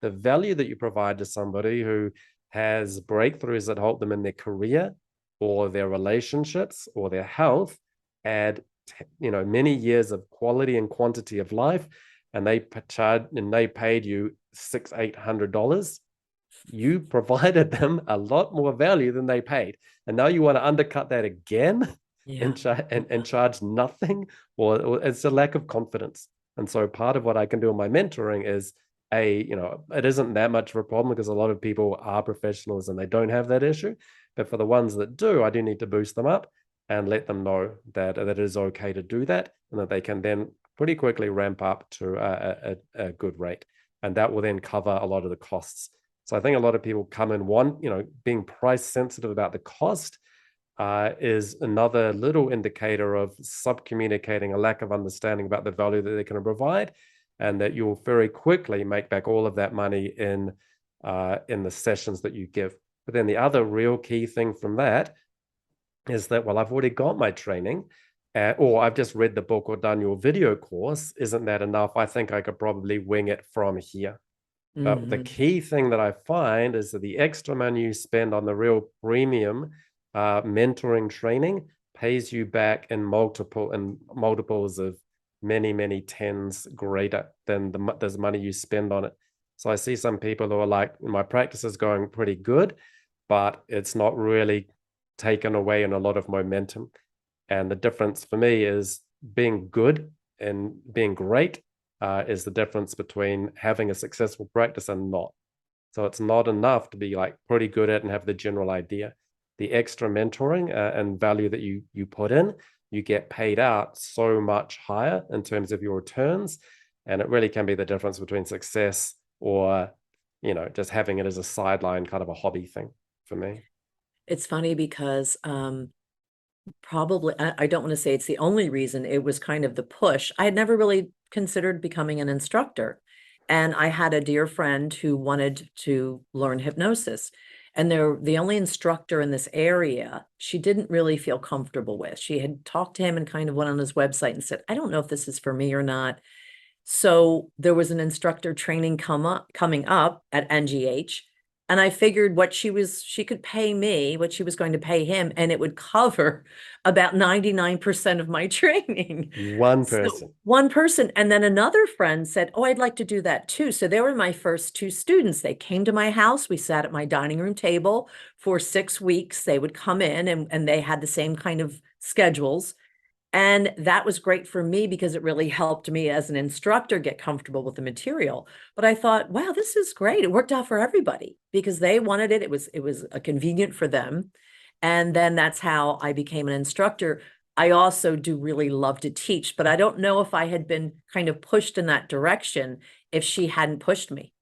The value that you provide to somebody who has breakthroughs that help them in their career or their relationships or their health add, many years of quality and quantity of life, and they paid you $600-800. You provided them a lot more value than they paid, and now you want to undercut that again and charge nothing, or it's a lack of confidence. And so part of what I can do in my mentoring is it isn't that much of a problem because a lot of people are professionals and they don't have that issue. But for the ones that do, I do need to boost them up and let them know that it is okay to do that, and that they can then pretty quickly ramp up to a good rate. And that will then cover a lot of the costs. So I think a lot of people come in being price sensitive about the cost is another little indicator of sub-communicating a lack of understanding about the value that they can provide, and that you'll very quickly make back all of that money in the sessions that you give. But then the other real key thing from that is that, well, I've already got my training, or I've just read the book or done your video course. Isn't that enough? I think I could probably wing it from here. But the key thing that I find is that the extra money you spend on the real premium mentoring training pays you back in multiples of many, many tens greater than the money you spend on it. So I see some people who are like, my practice is going pretty good, but it's not really taken away in a lot of momentum. And the difference for me is being good and being great is the difference between having a successful practice and not. So it's not enough to be like pretty good at and have the general idea. The extra mentoring and value that you put in, you get paid out so much higher in terms of your returns. And it really can be the difference between success or, just having it as a sideline kind of a hobby thing for me. It's funny because probably, I don't want to say it's the only reason, it was kind of the push. I had never really considered becoming an instructor. And I had a dear friend who wanted to learn hypnosis. And they're the only instructor in this area she didn't really feel comfortable with. She had talked to him and kind of went on his website and said, I don't know if this is for me or not. So there was an instructor training coming up at NGH. And I figured she could pay me, what she was going to pay him, and it would cover about 99% of my training. One So person. one person. And then another friend said, oh, I'd like to do that too. So they were my first two students. They came to my house. We sat at my dining room table for 6 weeks. They would come in and they had the same kind of schedules. And that was great for me because it really helped me as an instructor get comfortable with the material. But I thought, wow, this is great. It worked out for everybody because they wanted it. It was convenient for them. And then that's how I became an instructor. I also do really love to teach, but I don't know if I had been kind of pushed in that direction if she hadn't pushed me.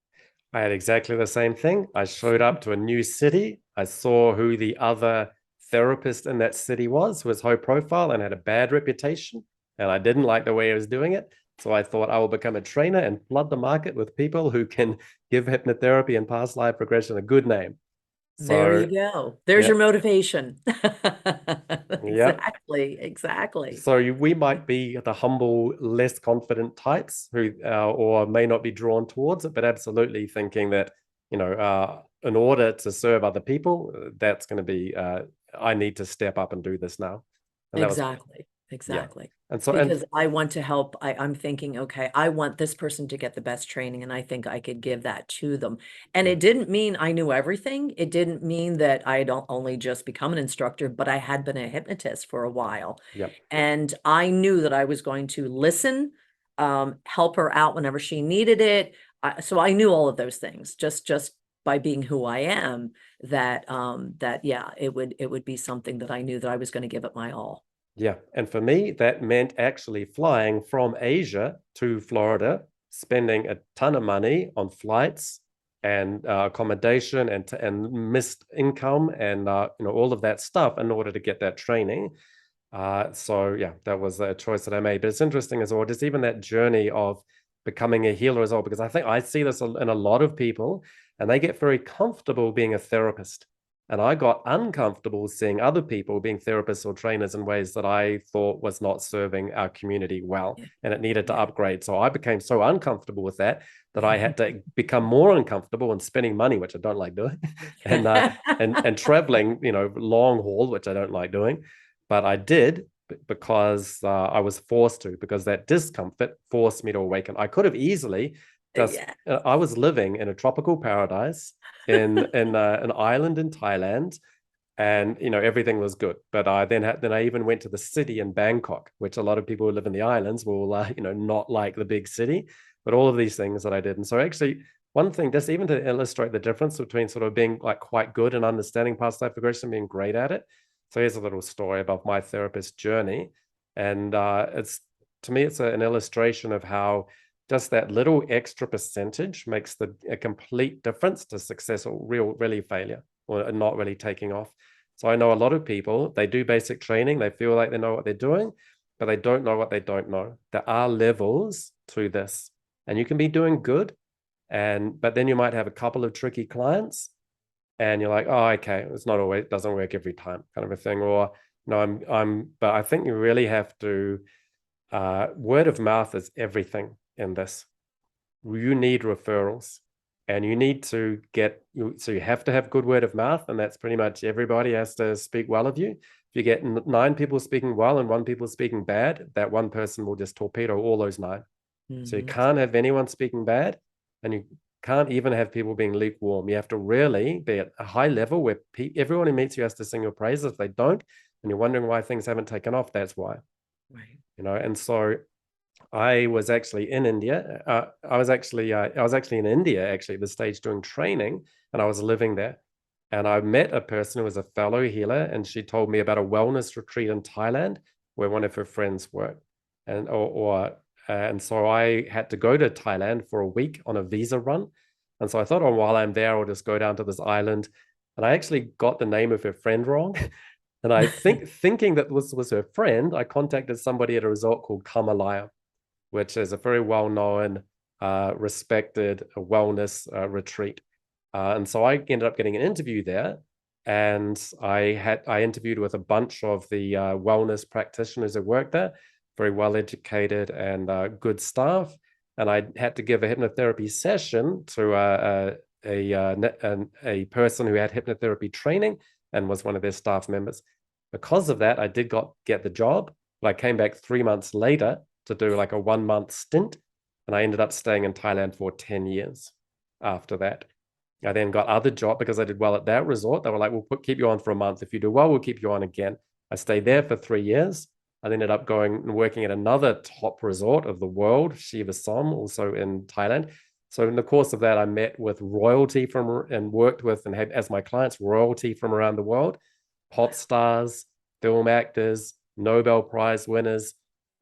I had exactly the same thing. I showed up to a new city. I saw who the other therapist in that city was high profile and had a bad reputation. And I didn't like the way he was doing it. So I thought I will become a trainer and flood the market with people who can give hypnotherapy and past life regression a good name. There So, you go. There's yeah, your motivation. yeah. Exactly. So we might be the humble, less confident types who, or may not be drawn towards it, but absolutely thinking that, in order to serve other people, that's going to be, I need to step up and do this now. And that was, Exactly. yeah. Exactly. And so, and Because I want to help. I'm thinking, okay, I want this person to get the best training, and I think I could give that to them. And yeah, it didn't mean I knew everything. It didn't mean that I don't only just become an instructor, but I had been a hypnotist for a while. yeah, And I knew that I was going to listen, help her out whenever she needed it. So I knew all of those things just by being who I am, that yeah, it would be something that I knew that I was going to give it my all. yeah. And for me, that meant actually flying from Asia to Florida, spending a ton of money on flights and accommodation and missed income and all of that stuff in order to get that training. So yeah, that was a choice that I made. But it's interesting as well, just even that journey of becoming a healer as well, because I think I see this in a lot of people, and they get very comfortable being a therapist. And I got uncomfortable seeing other people being therapists or trainers in ways that I thought was not serving our community well, Yeah. and it needed to Yeah. upgrade. So I became so uncomfortable with that I had to become more uncomfortable in spending money, which I don't like doing, and traveling, long haul, which I don't like doing. But I did because I was forced to, because that discomfort forced me to awaken. I could have easily just, Yeah. I was living in a tropical paradise in an island in Thailand, and everything was good. But I then I even went to the city in Bangkok, which a lot of people who live in the islands will not like the big city. But all of these things that I did, and so actually one thing, just even to illustrate the difference between sort of being like quite good and understanding past life regression, being great at it. So here's a little story about my therapist journey, and it's to me it's an illustration of how just that little extra percentage makes a complete difference to success or really failure or not really taking off. So I know a lot of people, they do basic training, they feel like they know what they're doing, but they don't know what they don't know. There are levels to this, and you can be doing good, but then you might have a couple of tricky clients, and you're like, oh, okay, it's not always, it doesn't work every time, kind of a thing. Or no, but I think you really have to. Word of mouth is everything in this. You need referrals, and you need to so you have to have good word of mouth, and that's pretty much everybody has to speak well of you. If you get 9 people speaking well and 1 people speaking bad, that one person will just torpedo all those 9. So you can't have anyone speaking bad, and you can't even have people being lukewarm. You have to really be at a high level where everyone who meets you has to sing your praises. If they don't, and you're wondering why things haven't taken off, that's why. Right. And so I was actually in India. I was actually in India actually at the stage doing training, and I was living there. And I met a person who was a fellow healer, and she told me about a wellness retreat in Thailand where one of her friends worked. And so I had to go to Thailand for a week on a visa run. And so I thought, oh, while I'm there, I'll just go down to this island. And I actually got the name of her friend wrong. And I thinking that this was her friend, I contacted somebody at a resort called Kamalaya, which is a very well-known, respected wellness retreat. And so I ended up getting an interview there, and I interviewed with a bunch of the wellness practitioners who work there, very well educated and good staff. And I had to give a hypnotherapy session to a person who had hypnotherapy training and was one of their staff members. Because of that, I did get the job, but I came back 3 months later to do like a 1 month stint, and I ended up staying in Thailand for 10 years after that. I then got other job because I did well at that resort. They were like, we'll keep you on for a month. If you do well, we'll keep you on again. I stayed there for 3 years. I ended up going and working at another top resort of the world, Shiva Som, also in Thailand. So in the course of that, I met with royalty and worked with and had as my clients royalty from around the world, pop stars, film actors, Nobel Prize winners,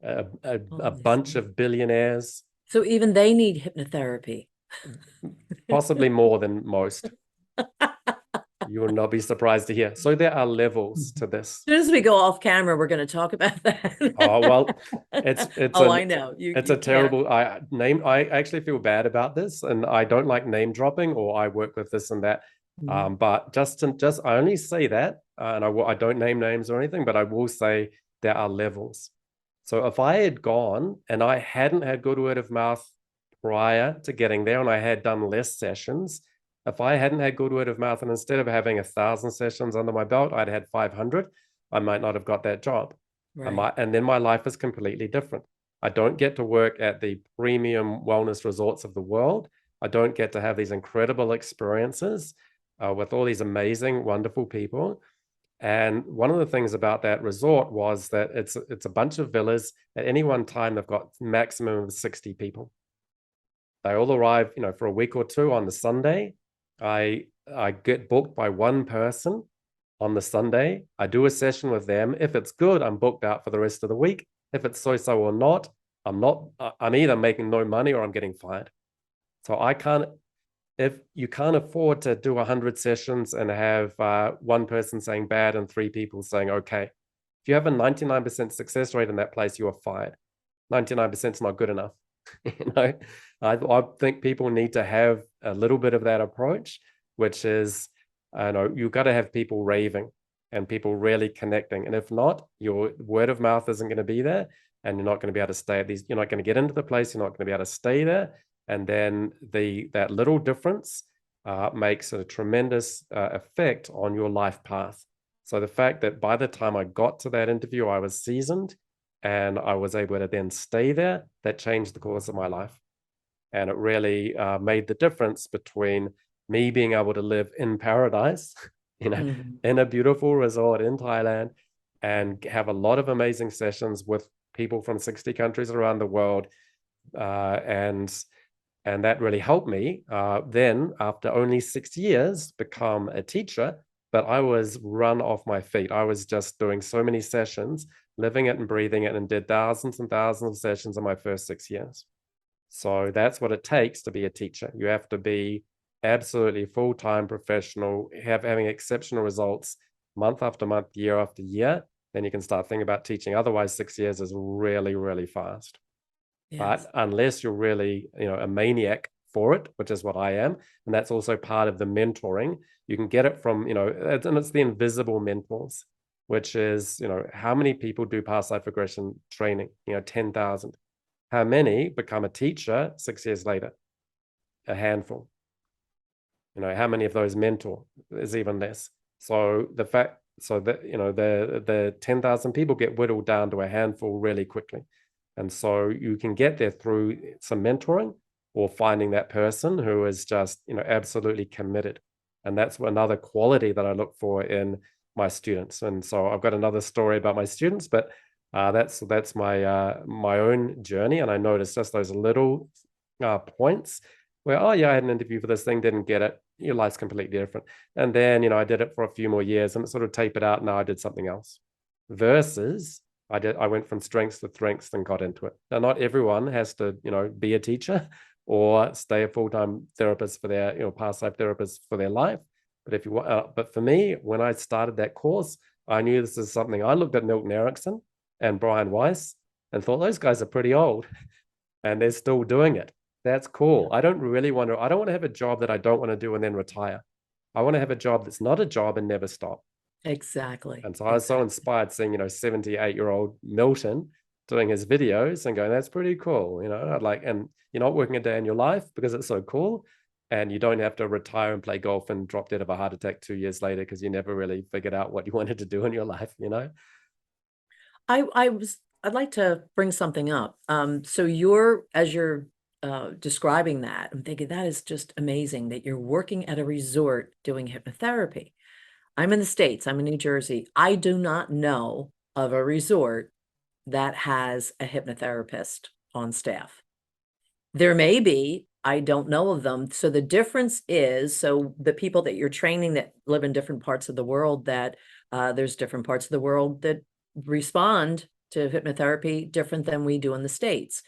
a bunch of billionaires. So even they need hypnotherapy. Possibly more than most. You will not be surprised to hear. So there are levels to this. As soon as we go off camera, we're going to talk about that. Oh, well, it's I know. It's a terrible I actually feel bad about this, and I don't like name dropping, or I work with this and that. But just I only say that, and I don't name names or anything, but I will say there are levels. So if I had gone and I hadn't had good word of mouth prior to getting there, and I had done less sessions, if I hadn't had good word of mouth, and instead of having 1,000 sessions under my belt, I'd had 500, I might not have got that job. Right. And then my life is completely different. I don't get to work at the premium wellness resorts of the world. I don't get to have these incredible experiences with all these amazing, wonderful people. And one of the things about that resort was that it's a bunch of villas. At any one time, they've got maximum of 60 people. They all arrive, for a week or two on the Sunday. I get booked by one person on the Sunday. I do a session with them. If it's good, I'm booked out for the rest of the week. If it's so-so or not, I'm either making no money or I'm getting fired. So if you can't afford to do 100 sessions and have one person saying bad and 3 people saying okay, if you have a 99% success rate in that place, you are fired. 99% is not good enough. I think people need to have a little bit of that approach, which is, you've got to have people raving and people really connecting. And if not, your word of mouth isn't going to be there, and you're not going to be able to stay at these. You're not going to get into the place. You're not going to be able to stay there. And then that little difference makes a tremendous effect on your life path. So the fact that by the time I got to that interview, I was seasoned, and I was able to then stay there, that changed the course of my life. And it really made the difference between me being able to live in paradise, in a beautiful resort in Thailand, and have a lot of amazing sessions with people from 60 countries around the world. And that really helped me then, after only 6 years, become a teacher. But I was run off my feet. I was just doing so many sessions, living it and breathing it, and did thousands and thousands of sessions in my first 6 years. So that's what it takes to be a teacher. You have to be absolutely full-time professional, having exceptional results month after month, year after year. Then you can start thinking about teaching. Otherwise, 6 years is really, really fast. Yes. But unless you're really, a maniac for it, which is what I am, and that's also part of the mentoring. You can get it from, and it's the invisible mentors, which is, how many people do past life regression training? 10,000. How many become a teacher 6 years later? A handful. How many of those mentor? Is even less. So the 10,000 people get whittled down to a handful really quickly. And so you can get there through some mentoring or finding that person who is just, absolutely committed. And that's another quality that I look for in my students. And so I've got another story about my students, but that's my own journey. And I noticed just those little points where, oh yeah, I had an interview for this thing, didn't get it. Your life's completely different. And then, I did it for a few more years and it sort of tapered out. Now I did something else. Versus I went from strengths to strengths and got into it. Now, not everyone has to, be a teacher or stay a full-time therapist for their, past life therapist for their life. But if you want, but for me, when I started that course, I knew this is something. I looked at Milton Erickson and Brian Weiss and thought those guys are pretty old and they're still doing it. That's cool. I don't want to have a job that I don't want to do and then retire. I want to have a job that's not a job and never stop. Exactly. And so I was so inspired seeing, 78-year-old Milton doing his videos and going, that's pretty cool. I'd like, and you're not working a day in your life because it's so cool. And you don't have to retire and play golf and drop dead of a heart attack 2 years later because you never really figured out what you wanted to do in your life, I'd like to bring something up. So as you're describing that, I'm thinking that is just amazing that you're working at a resort doing hypnotherapy. I'm in the States, I'm in New Jersey. I do not know of a resort that has a hypnotherapist on staff. There may be, I don't know of them. So the difference is, so the people that you're training that live in different parts of the world, that there's different parts of the world that respond to hypnotherapy different than we do in the States.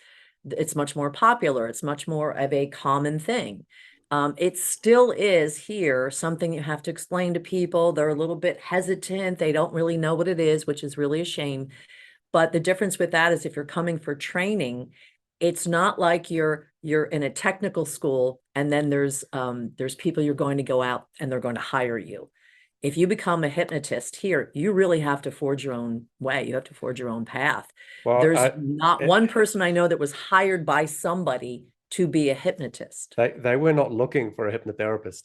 It's much more popular. It's much more of a common thing. It still is here something you have to explain to people. They're a little bit hesitant. They don't really know what it is, which is really a shame. But the difference with that is if you're coming for training, it's not like you're in a technical school and then there's people you're going to go out and they're going to hire you. If you become a hypnotist here, you really have to forge your own way. You have to forge your own path. Well, There's not one person I know that was hired by somebody to be a hypnotist. They were not looking for a hypnotherapist.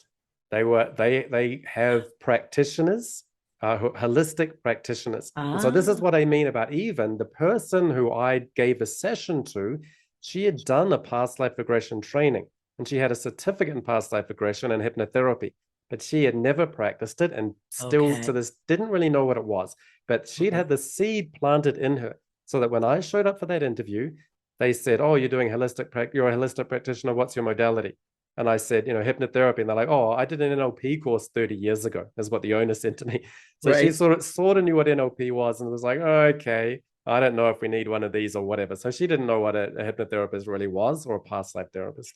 They have practitioners, holistic practitioners. And so this is what I mean about even the person who I gave a session to, she had done a past life regression training and she had a certificate in past life regression and hypnotherapy, but she had never practiced it and still to this didn't really know what it was. But she'd had the seed planted in her so that when I showed up for that interview, they said, oh, you're a holistic practitioner. What's your modality? And I said, hypnotherapy. And they're like, oh, I did an NLP course 30 years ago, is what the owner said to me. So she sort of knew what NLP was and was like, oh, okay, I don't know if we need one of these or whatever. So she didn't know what a hypnotherapist really was or a past life therapist.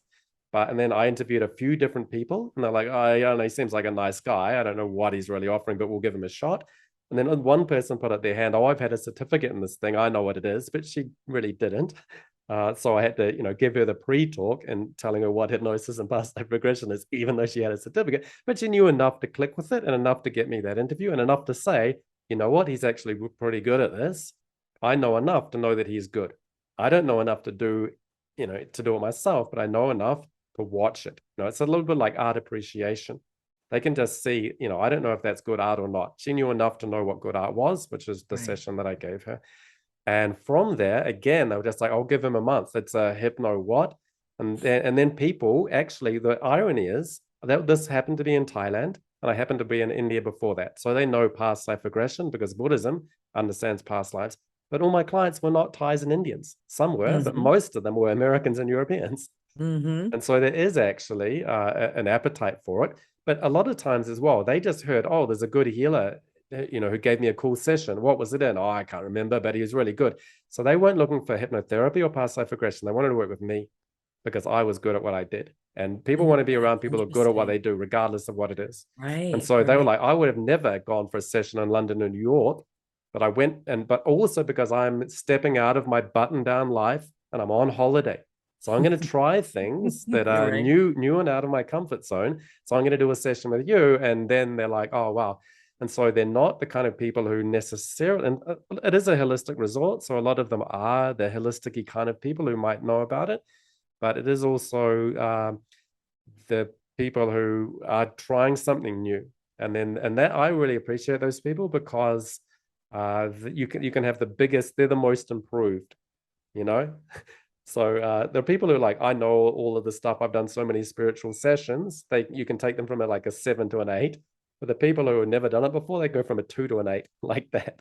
And then I interviewed a few different people and they're like, oh, I don't know, he seems like a nice guy. I don't know what he's really offering, but we'll give him a shot. And then one person put up their hand, oh, I've had a certificate in this thing. I know what it is, but she really didn't. So I had to, give her the pre-talk and telling her what hypnosis and past life regression is, even though she had a certificate. But she knew enough to click with it and enough to get me that interview and enough to say, you know what, he's actually pretty good at this. I know enough to know that he's good. I don't know enough to do it myself, but I know enough to watch it. It's a little bit like art appreciation. They can just see, I don't know if that's good art or not. She knew enough to know what good art was, which is the session that I gave her. And from there, again, they were just like, I'll give him a month. It's a hypno what? And then people, actually, the irony is that this happened to be in Thailand and I happened to be in India before that. So they know past life regression because Buddhism understands past lives. But all my clients were not Thais and Indians. Some were, but most of them were Americans and Europeans. And so there is actually an appetite for it. But a lot of times as well, they just heard, oh, there's a good healer, who gave me a cool session. What was it in? Oh, I can't remember, but he was really good. So they weren't looking for hypnotherapy or past life regression. They wanted to work with me because I was good at what I did. And people want to be around people who are good at what they do, regardless of what it is. And so they were like, I would have never gone for a session in London or New York, but I went but also because I'm stepping out of my button down life and I'm on holiday. So I'm going to try things that are new and out of my comfort zone. So I'm going to do a session with you. And then they're like, oh, wow. And so they're not the kind of people who necessarily, and it is a holistic resort. So a lot of them are the holistic-y kind of people who might know about it. But it is also the people who are trying something new. And that I really appreciate those people because you can have the biggest, they're the most improved, So there are people who are like, I know all of this stuff. I've done so many spiritual sessions. You can take them from like a 7 to an 8. But the people who have never done it before, they go from a 2 to an 8 like that.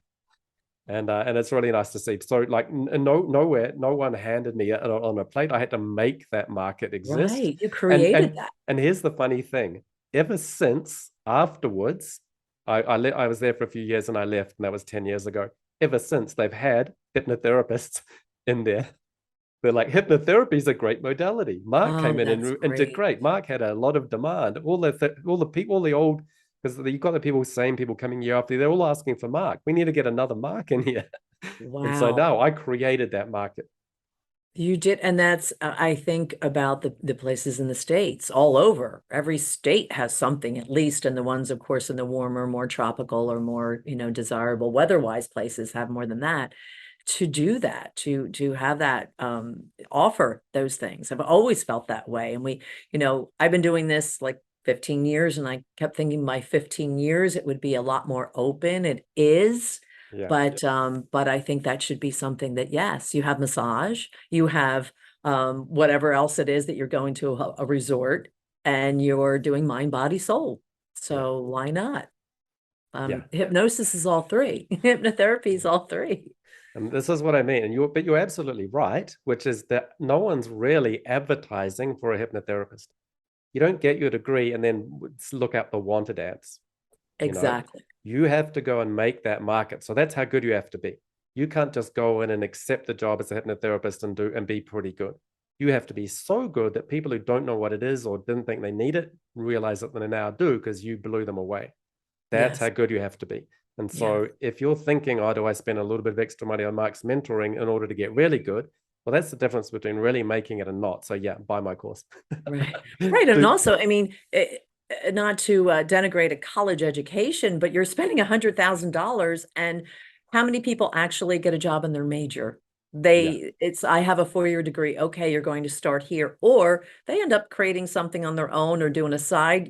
And it's really nice to see. So like nowhere, no one handed me it on a plate. I had to make that market exist. Right. You And created and that. and here's the funny thing. Ever since afterwards, I was there for a few years and I left, and that was 10 years ago. Ever since, they've had hypnotherapists in there. They're like, hypnotherapy is a great modality. Mark came Oh, in that's and did great. great. Mark had a lot of demand. All the people, all the old, because you've got the people, same people coming year after, they're all asking for Mark. We need to get another Mark in here. And so Wow. now I created that market. You did, and that's I think about the places in the States all over. Every state has something at least, and the ones, of course, in the warmer, more tropical or more, desirable weather-wise places have more than that to do that, to have that offer those things. I've always felt that way. And I've been doing this like 15 years, and I kept thinking by 15 years it would be a lot more open. It is. Yeah. But I think that should be something that, yes, you have massage, you have whatever else it is that you're going to a resort, and you're doing mind, body, soul. Yeah. So why not? Yeah. Hypnosis is all three. Hypnotherapy is all three. And this is what I mean. But you're absolutely right, which is that no one's really advertising for a hypnotherapist. You don't get your degree and then look up the wanted ads. You know, Exactly. you have to go and make that market. So that's how good you have to be. You can't just go in and accept the job as a hypnotherapist and be pretty good. You have to be so good that people who don't know what it is or didn't think they need it realize that they now do, because you blew them away. That's how Yes. good you have to be. And Yes. so if you're thinking, oh, do I spend a little bit of extra money on Mark's mentoring in order to get really good? Well, that's the difference between really making it and not. So yeah, buy my course. Right. Right. And Do, also, I mean, not to denigrate a college education, but you're spending $100,000, and how many people actually get a job in their major? yeah, I have a 4-year degree. Okay, you're going to start here. Or they end up creating something on their own or doing a side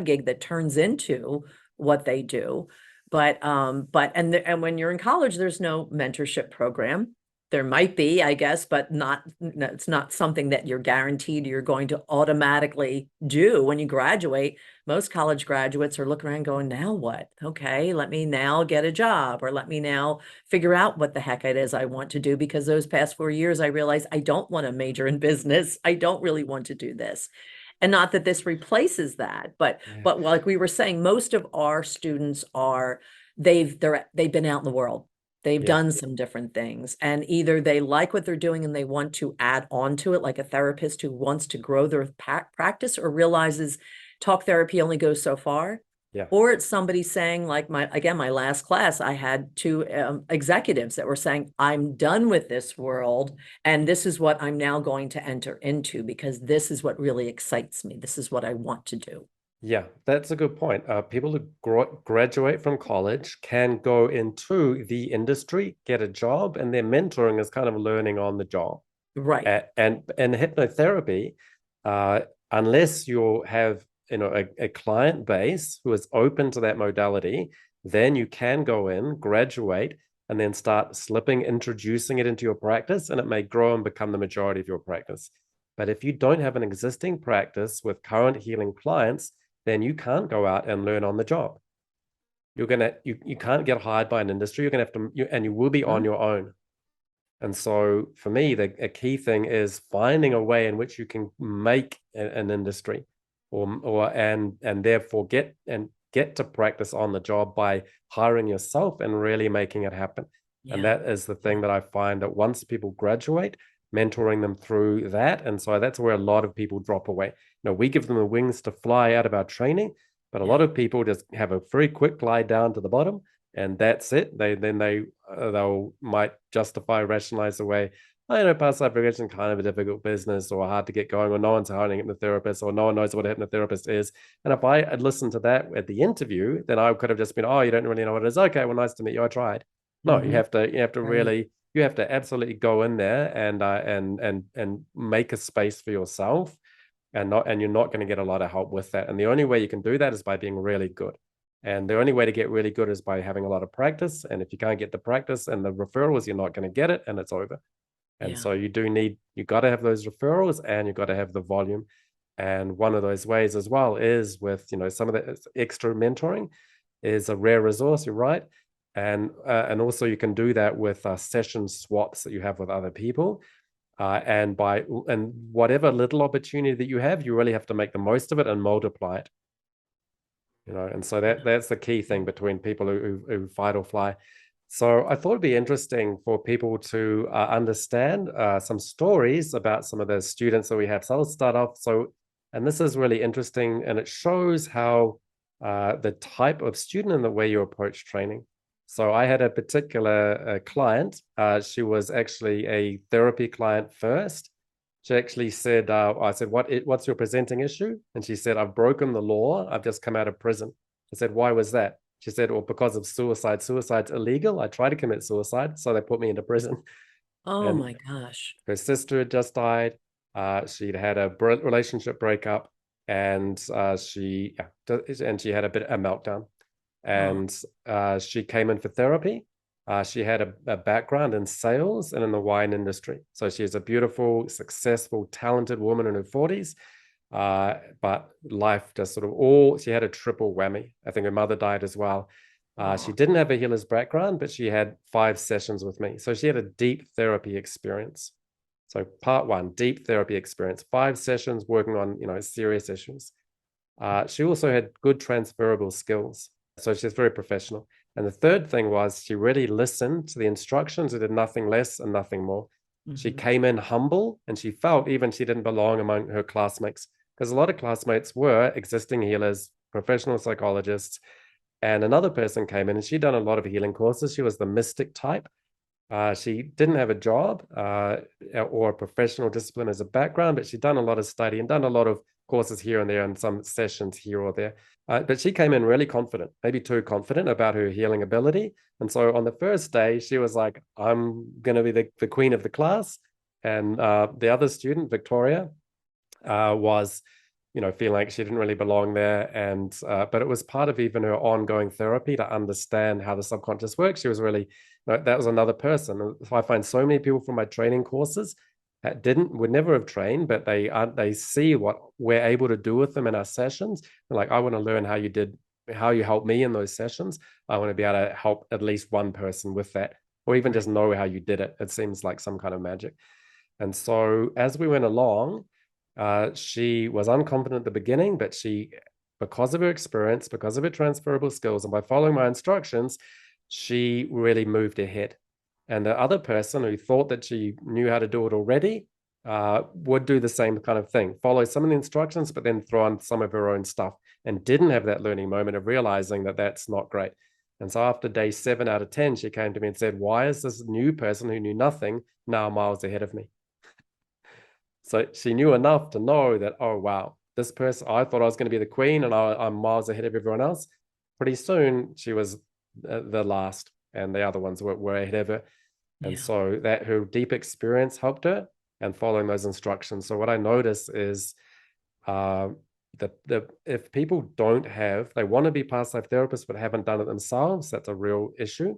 gig that turns into what they do. And when you're in college, there's no mentorship program. There might be, I guess, but it's not something that you're guaranteed you're going to automatically do when you graduate. Most college graduates are looking around going, now what? Okay, let me now get a job, or let me now figure out what the heck it is I want to do, because those past 4 years, I realized I don't want to major in business. I don't really want to do this. And not that this replaces that, but yeah, like we were saying, most of our students they've been out in the world. They've yeah, done some different things, and either they like what they're doing and they want to add on to it, like a therapist who wants to grow their practice or realizes talk therapy only goes so far. yeah. Or it's somebody saying, like my last class, I had two executives that were saying, I'm done with this world, and this is what I'm now going to enter into, because this is what really excites me. This is what I want to do. Yeah, that's a good point. People who graduate from college can go into the industry, get a job, and their mentoring is kind of learning on the job. Right. And hypnotherapy, uh, unless you have a client base who is open to that modality, then you can go in, graduate, and then start introducing it into your practice, and it may grow and become the majority of your practice. But if you don't have an existing practice with current healing clients, then you can't go out and learn on the job. You can't get hired by an industry. You're gonna have to, and you will be on Huh? your own. And so for me, a key thing is finding a way in which you can make an industry, and therefore get to practice on the job by hiring yourself and really making it happen. And Yeah. that is the thing Yeah. that I find, that once people graduate, mentoring them through that. And so that's where a lot of people drop away. We give them the wings to fly out of our training, but a Yeah. lot of people just have a very quick glide down to the bottom, and that's it. They'll might justify, rationalize away, past life regression kind of a difficult business, or hard to get going, or no one's hiring a hypnotherapist, or no one knows what a hypnotherapist is. And if I had listened to that at the interview, then I could have just been, oh, you don't really know what it is. Okay, well, nice to meet you. I tried. No, Mhm. you have to Right. really, you have to absolutely go in there and make a space for yourself, and you're not going to get a lot of help with that. And the only way you can do that is by being really good. And the only way to get really good is by having a lot of practice. And if you can't get the practice and the referrals, you're not going to get it, and it's over. And Yeah. so you got to have those referrals, and you got to have the volume. And one of those ways as well is with, some of the extra mentoring is a rare resource, you're right. And also you can do that with session swaps that you have with other people. And whatever little opportunity that you have, you really have to make the most of it and multiply it. And so that's the key thing between people who fight or fly. So I thought it'd be interesting for people to understand some stories about some of the students that we have. So I'll start off. And this is really interesting, and it shows how the type of student and the way you approach training. So I had a particular client. She was actually a therapy client first. She actually said, I said, what's your presenting issue? And she said, I've broken the law. I've just come out of prison. I said, why was that? She said, well, because of suicide. Suicide's illegal. I tried to commit suicide, so they put me into prison. Oh And my gosh. her sister had just died. She'd had a relationship breakup, and she had a meltdown. And she came in for therapy. She had a background in sales and in the wine industry. So she's a beautiful, successful, talented woman in her 40s. But life just she had a triple whammy. I think her mother died as well. She didn't have a healer's background, but she had 5 sessions with me. So she had a deep therapy experience. So part 1, deep therapy experience, 5 sessions working on, serious issues. She also had good transferable skills. So she's very professional. And the third thing was she really listened to the instructions and did nothing less and nothing more. She came in humble, and she felt even she didn't belong among her classmates, because a lot of classmates were existing healers, professional psychologists. And another person came in, and she'd done a lot of healing courses. She was the mystic type. She didn't have a job or a professional discipline as a background, but she'd done a lot of study and done a lot of courses here and there and some sessions here or there. But she came in really confident, maybe too confident about her healing ability. And so on the first day, she was like, I'm going to be the queen of the class. And the other student, Victoria, was, feeling like she didn't really belong there. And but it was part of even her ongoing therapy to understand how the subconscious works. She was really, that was another person. So I find so many people from my training courses that would never have trained, but they see what we're able to do with them in our sessions. They're like, I want to learn how you helped me in those sessions. I want to be able to help at least one person with that, or even just know how you did it. It seems like some kind of magic. And so as we went along, she was unconfident at the beginning, but because of her experience, because of her transferable skills, and by following my instructions, she really moved ahead. And the other person who thought that she knew how to do it already would do the same kind of thing, follow some of the instructions, but then throw on some of her own stuff, and didn't have that learning moment of realizing that that's not great. And so after day 7 out of 10, she came to me and said, why is this new person who knew nothing now miles ahead of me? So she knew enough to know that, oh, wow, this person, I thought I was going to be the queen and I'm miles ahead of everyone else. Pretty soon she was the last, and the other ones were ahead of her. Yeah. And so that her deep experience helped her, and following those instructions. So what I notice is if people they want to be past life therapists but haven't done it themselves, that's a real issue.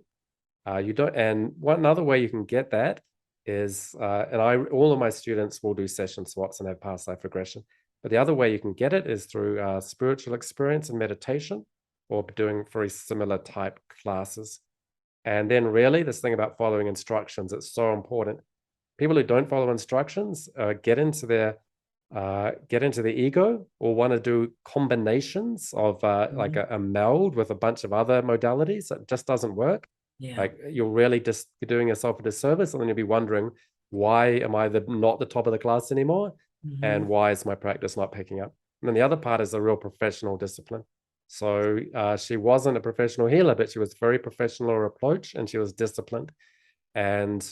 And one other way you can get that is, all of my students will do session swaps and have past life regression. But the other way you can get it is through spiritual experience and meditation, or doing very similar type classes. And then really this thing about following instructions, it's so important. People who don't follow instructions get into the ego, or want to do combinations of like a meld with a bunch of other modalities. That just doesn't work. Yeah. Like, you're really just doing yourself a disservice, and then you'll be wondering, why am I not the top of the class anymore? And why is my practice not picking up? And then the other part is a real professional discipline. So she wasn't a professional healer, but she was very professional in her approach, and she was disciplined. And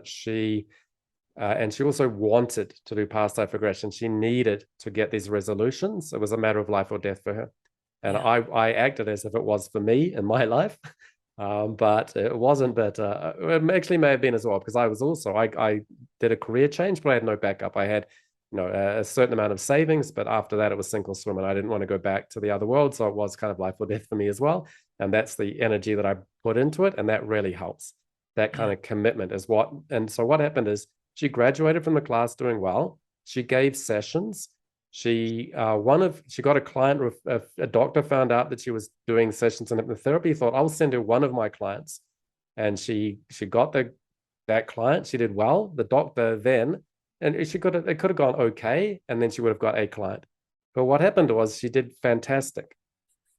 she also wanted to do past life regression. She needed to get these resolutions. It was a matter of life or death for her. And I acted as if it was for me in my life. But it wasn't. But it actually may have been as well, because I did a career change, but I had no backup. I had a certain amount of savings, but after that it was sink or swim, and I didn't want to go back to the other world. So it was kind of life or death for me as well. And that's the energy that I put into it, and that really helps. That kind of commitment is and so what happened is, she graduated from the class doing well. She gave sessions. She got a client, a doctor found out that she was doing sessions in hypnotherapy, thought I'll send her one of my clients, and she got that client. She did well. The doctor then, and it could have gone okay, and then she would have got a client. But what happened was she did fantastic.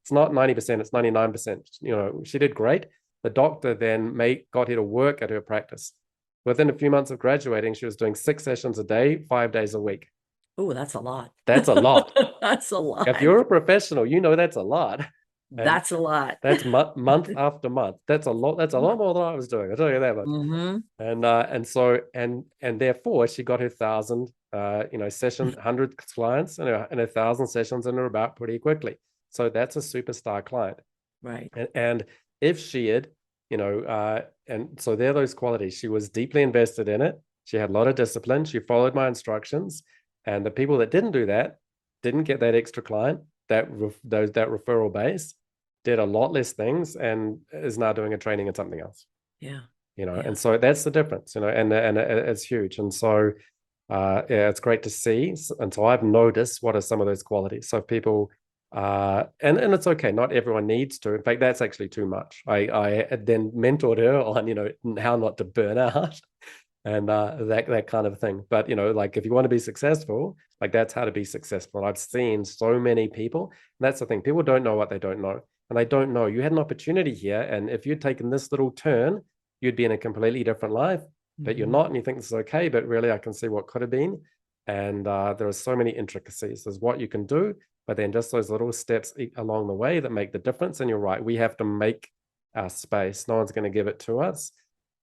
It's not 90%, it's 99%. She did great. The doctor then got her to work at her practice. Within a few months of graduating, she was doing 6 sessions a day, 5 days a week. Oh, that's a lot. That's a lot. That's a lot. If you're a professional, that's a lot. And That's a lot. that's month after month. That's a lot. That's a lot more than I was doing. I'll tell you that much. Mm-hmm. And therefore she got her 1,000 session, 100 clients and 1,000 sessions in her about pretty quickly. So that's a superstar client. Right. And if she had, and so there are those qualities. She was deeply invested in it. She had a lot of discipline. She followed my instructions. And the people that didn't do that, didn't get that extra client, that referral base, did a lot less things, and is now doing a training in something else. Yeah. And so that's the difference, and it's huge. And so it's great to see. And so I've noticed what are some of those qualities. So people, and it's okay, not everyone needs to. In fact, that's actually too much. I then mentored her on how not to burn out. And that kind of thing. But like if you want to be successful, like that's how to be successful. And I've seen so many people. And that's the thing. People don't know what they don't know. And they don't know. You had an opportunity here. And if you'd taken this little turn, you'd be in a completely different life. But you're not, and you think this is okay, but really I can see what could have been. And there are so many intricacies. There's what you can do, but then just those little steps along the way that make the difference. And you're right, we have to make our space. No one's going to give it to us.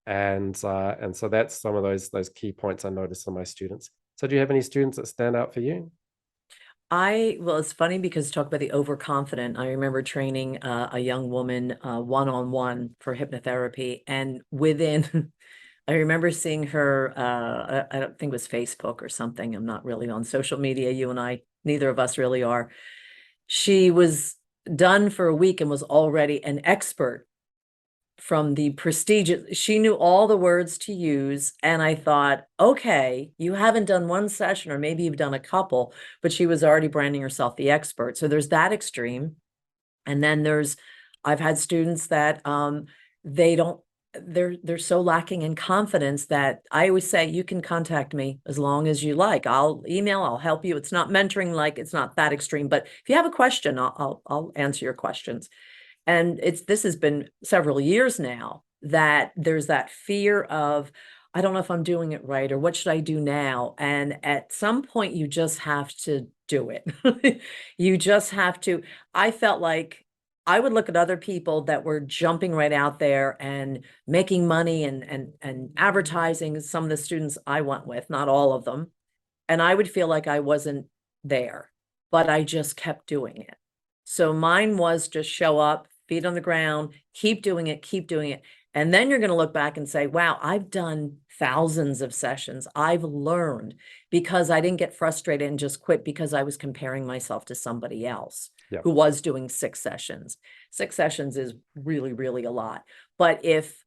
And so that's some of those key points I notice in my students. So do you have any students that stand out for you? Well, it's funny because talk about the overconfident. I remember training a young woman one-on-one for hypnotherapy, and within, I remember seeing her, I don't think it was Facebook or something. I'm not really on social media. You and I, neither of us really are. She was done for a week and was already an expert from the prestigious, she knew all the words to use. And I thought, okay, you haven't done one session, or maybe you've done a couple, but she was already branding herself the expert. So there's that extreme. And then I've had students that they're so lacking in confidence that I always say, you can contact me as long as you like. I'll email, I'll help you. It's not mentoring, like it's not that extreme, but if you have a question, I'll answer your questions. And this has been several years now that there's that fear of, I don't know if I'm doing it right, or what should I do now? And at some point you just have to do it. You just have to. I felt like I would look at other people that were jumping right out there and making money and advertising, some of the students I went with, not all of them. And I would feel like I wasn't there, but I just kept doing it. So mine was just show up, feet on the ground, keep doing it, keep doing it. And then you're going to look back and say, wow, I've done thousands of sessions. I've learned, because I didn't get frustrated and just quit because I was comparing myself to somebody else who was doing 6 sessions. 6 sessions is really, really a lot. But if,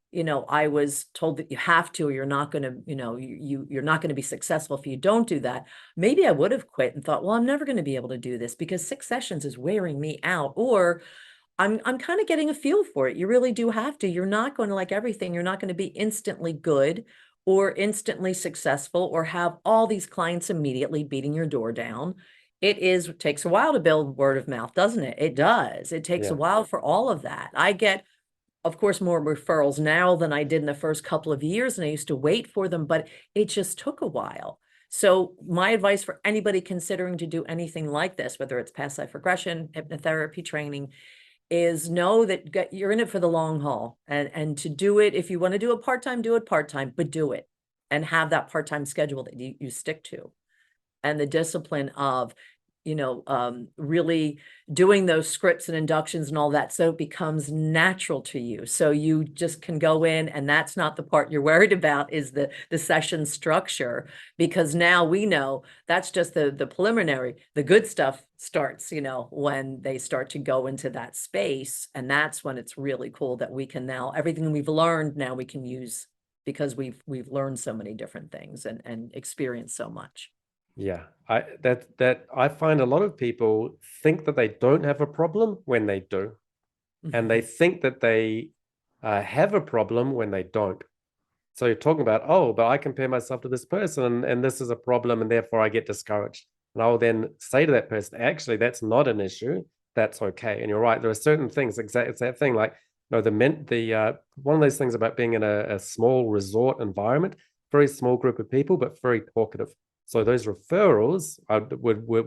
I was told that you have to, or you're not going to, you're not going to be successful if you don't do that, maybe I would have quit and thought, well, I'm never going to be able to do this because 6 sessions is wearing me out. Or I'm kind of getting a feel for it. You really do have to. You're not going to like everything. You're not going to be instantly good or instantly successful or have all these clients immediately beating your door down. It takes a while to build word of mouth, doesn't it? It does. It takes a while for all of that. I get, of course, more referrals now than I did in the first couple of years, and I used to wait for them, but it just took a while. So my advice for anybody considering to do anything like this, whether it's past life regression, hypnotherapy training, is know that you're in it for the long haul, and to do it, if you want to do it part-time, do it part-time, but do it and have that part-time schedule that you stick to, and the discipline of, really doing those scripts and inductions and all that. So it becomes natural to you. So you just can go in, and that's not the part you're worried about, is the session structure, because now we know that's just the preliminary. The good stuff starts, when they start to go into that space. And that's when it's really cool that we can now, everything we've learned now we can use, because we've learned so many different things and experienced so much. Yeah, I find a lot of people think that they don't have a problem when they do, and they Mhm. think that they have a problem when they don't. So you're talking about, oh, but I compare myself to this person and this is a problem and therefore I get discouraged. And I'll then say to that person, actually, that's not an issue. That's okay. And you're right. There are certain things, it's that thing like, one of those things about being in a small resort environment, very small group of people, but very talkative. So those referrals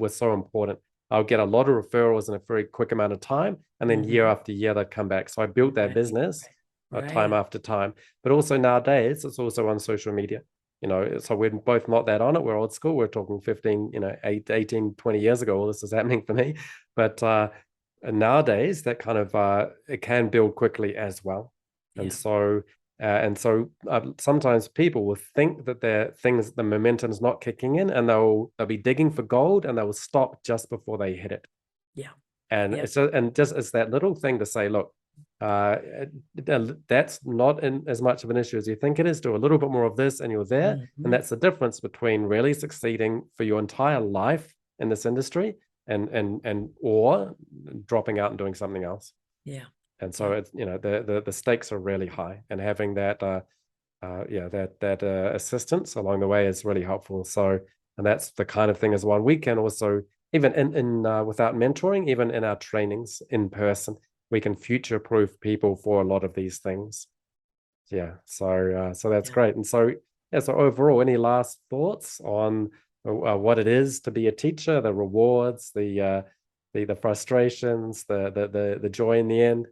were so important. I'll get a lot of referrals in a very quick amount of time. And then year Mhm. after year, they'd come back. So I built that Right, business time right. after time. But also nowadays, it's also on social media. So we're both not that on it. We're old school. We're talking 15, 18, 20 years ago, all this is happening for me. But nowadays, that kind of, it can build quickly as well. And Yeah. so, sometimes people will think that the momentum is not kicking in, and they'll be digging for gold, and they will stop just before they hit it. Yeah. And Yep. it's that little thing to say, look, uh, that's not as much of an issue as you think it is. Do a little bit more of this, and you're there. And Mhm. that's the difference between really succeeding for your entire life in this industry and or dropping out and doing something else. Yeah. And so Yeah. it's the stakes are really high, and having that assistance along the way is really helpful. So, and that's the kind of thing as one we can also, even in without mentoring, even in our trainings in person, we can future proof people for a lot of these things. Yeah, so that's Yeah. great. And so yeah, so overall, any last thoughts on what it is to be a teacher, the rewards, the frustrations, the joy in the end?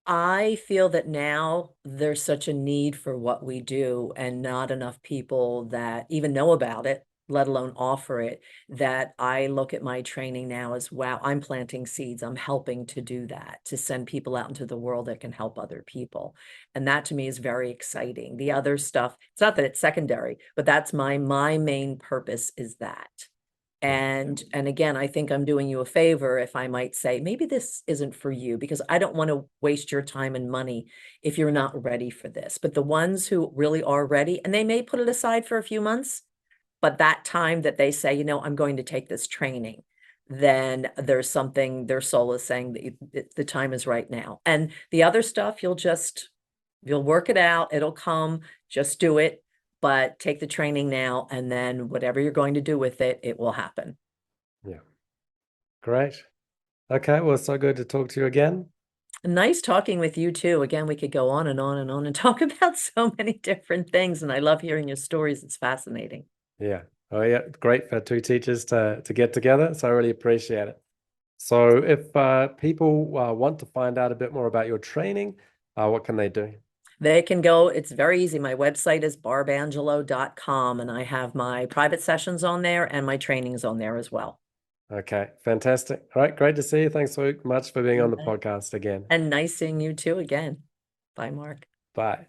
I feel that now there's such a need for what we do and not enough people that even know about it, let alone offer it, that I look at my training now as, wow, I'm planting seeds. I'm helping to do that, to send people out into the world that can help other people. And that to me is very exciting. The other stuff, it's not that it's secondary, but that's my main purpose is that. Yeah, And again, I think I'm doing you a favor if I might say, maybe this isn't for you because I don't want to waste your time and money if you're not ready for this. But the ones who really are ready, and they may put it aside for a few months, but that time that they say, I'm going to take this training, then there's something their soul is saying that the time is right now. And the other stuff, you'll work it out. It'll come. Just do it. But take the training now, and then whatever you're going to do with it, it will happen. yeah, great. Okay, well, so good to talk to you again. Nice talking with you too. Again, we could go on and on and on and talk about so many different things, and I love hearing your stories. It's fascinating. Yeah. Oh, yeah. Great for two teachers to get together. So I really appreciate it. So if people want to find out a bit more about your training, what can they do? They can go, it's very easy. My website is barbangelo.com, and I have my private sessions on there and my trainings on there as well. Okay, fantastic. All right, great to see you. Thanks so much for being on You the bet. podcast again. And nice seeing you too again. Bye, Mark. Bye.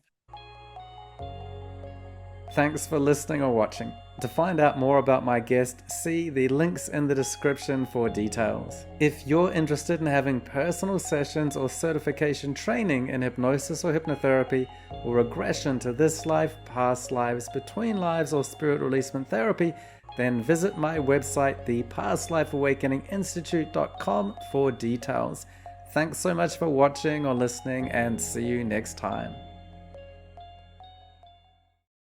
Thanks for listening or watching. To find out more about my guest, see the links in the description for details. If you're interested in having personal sessions or certification training in hypnosis or hypnotherapy, or regression to this life, past lives, between lives, or spirit releasement therapy, then visit my website, the pastlifeawakeninginstitute.com, for details. Thanks so much for watching or listening, and see you next time.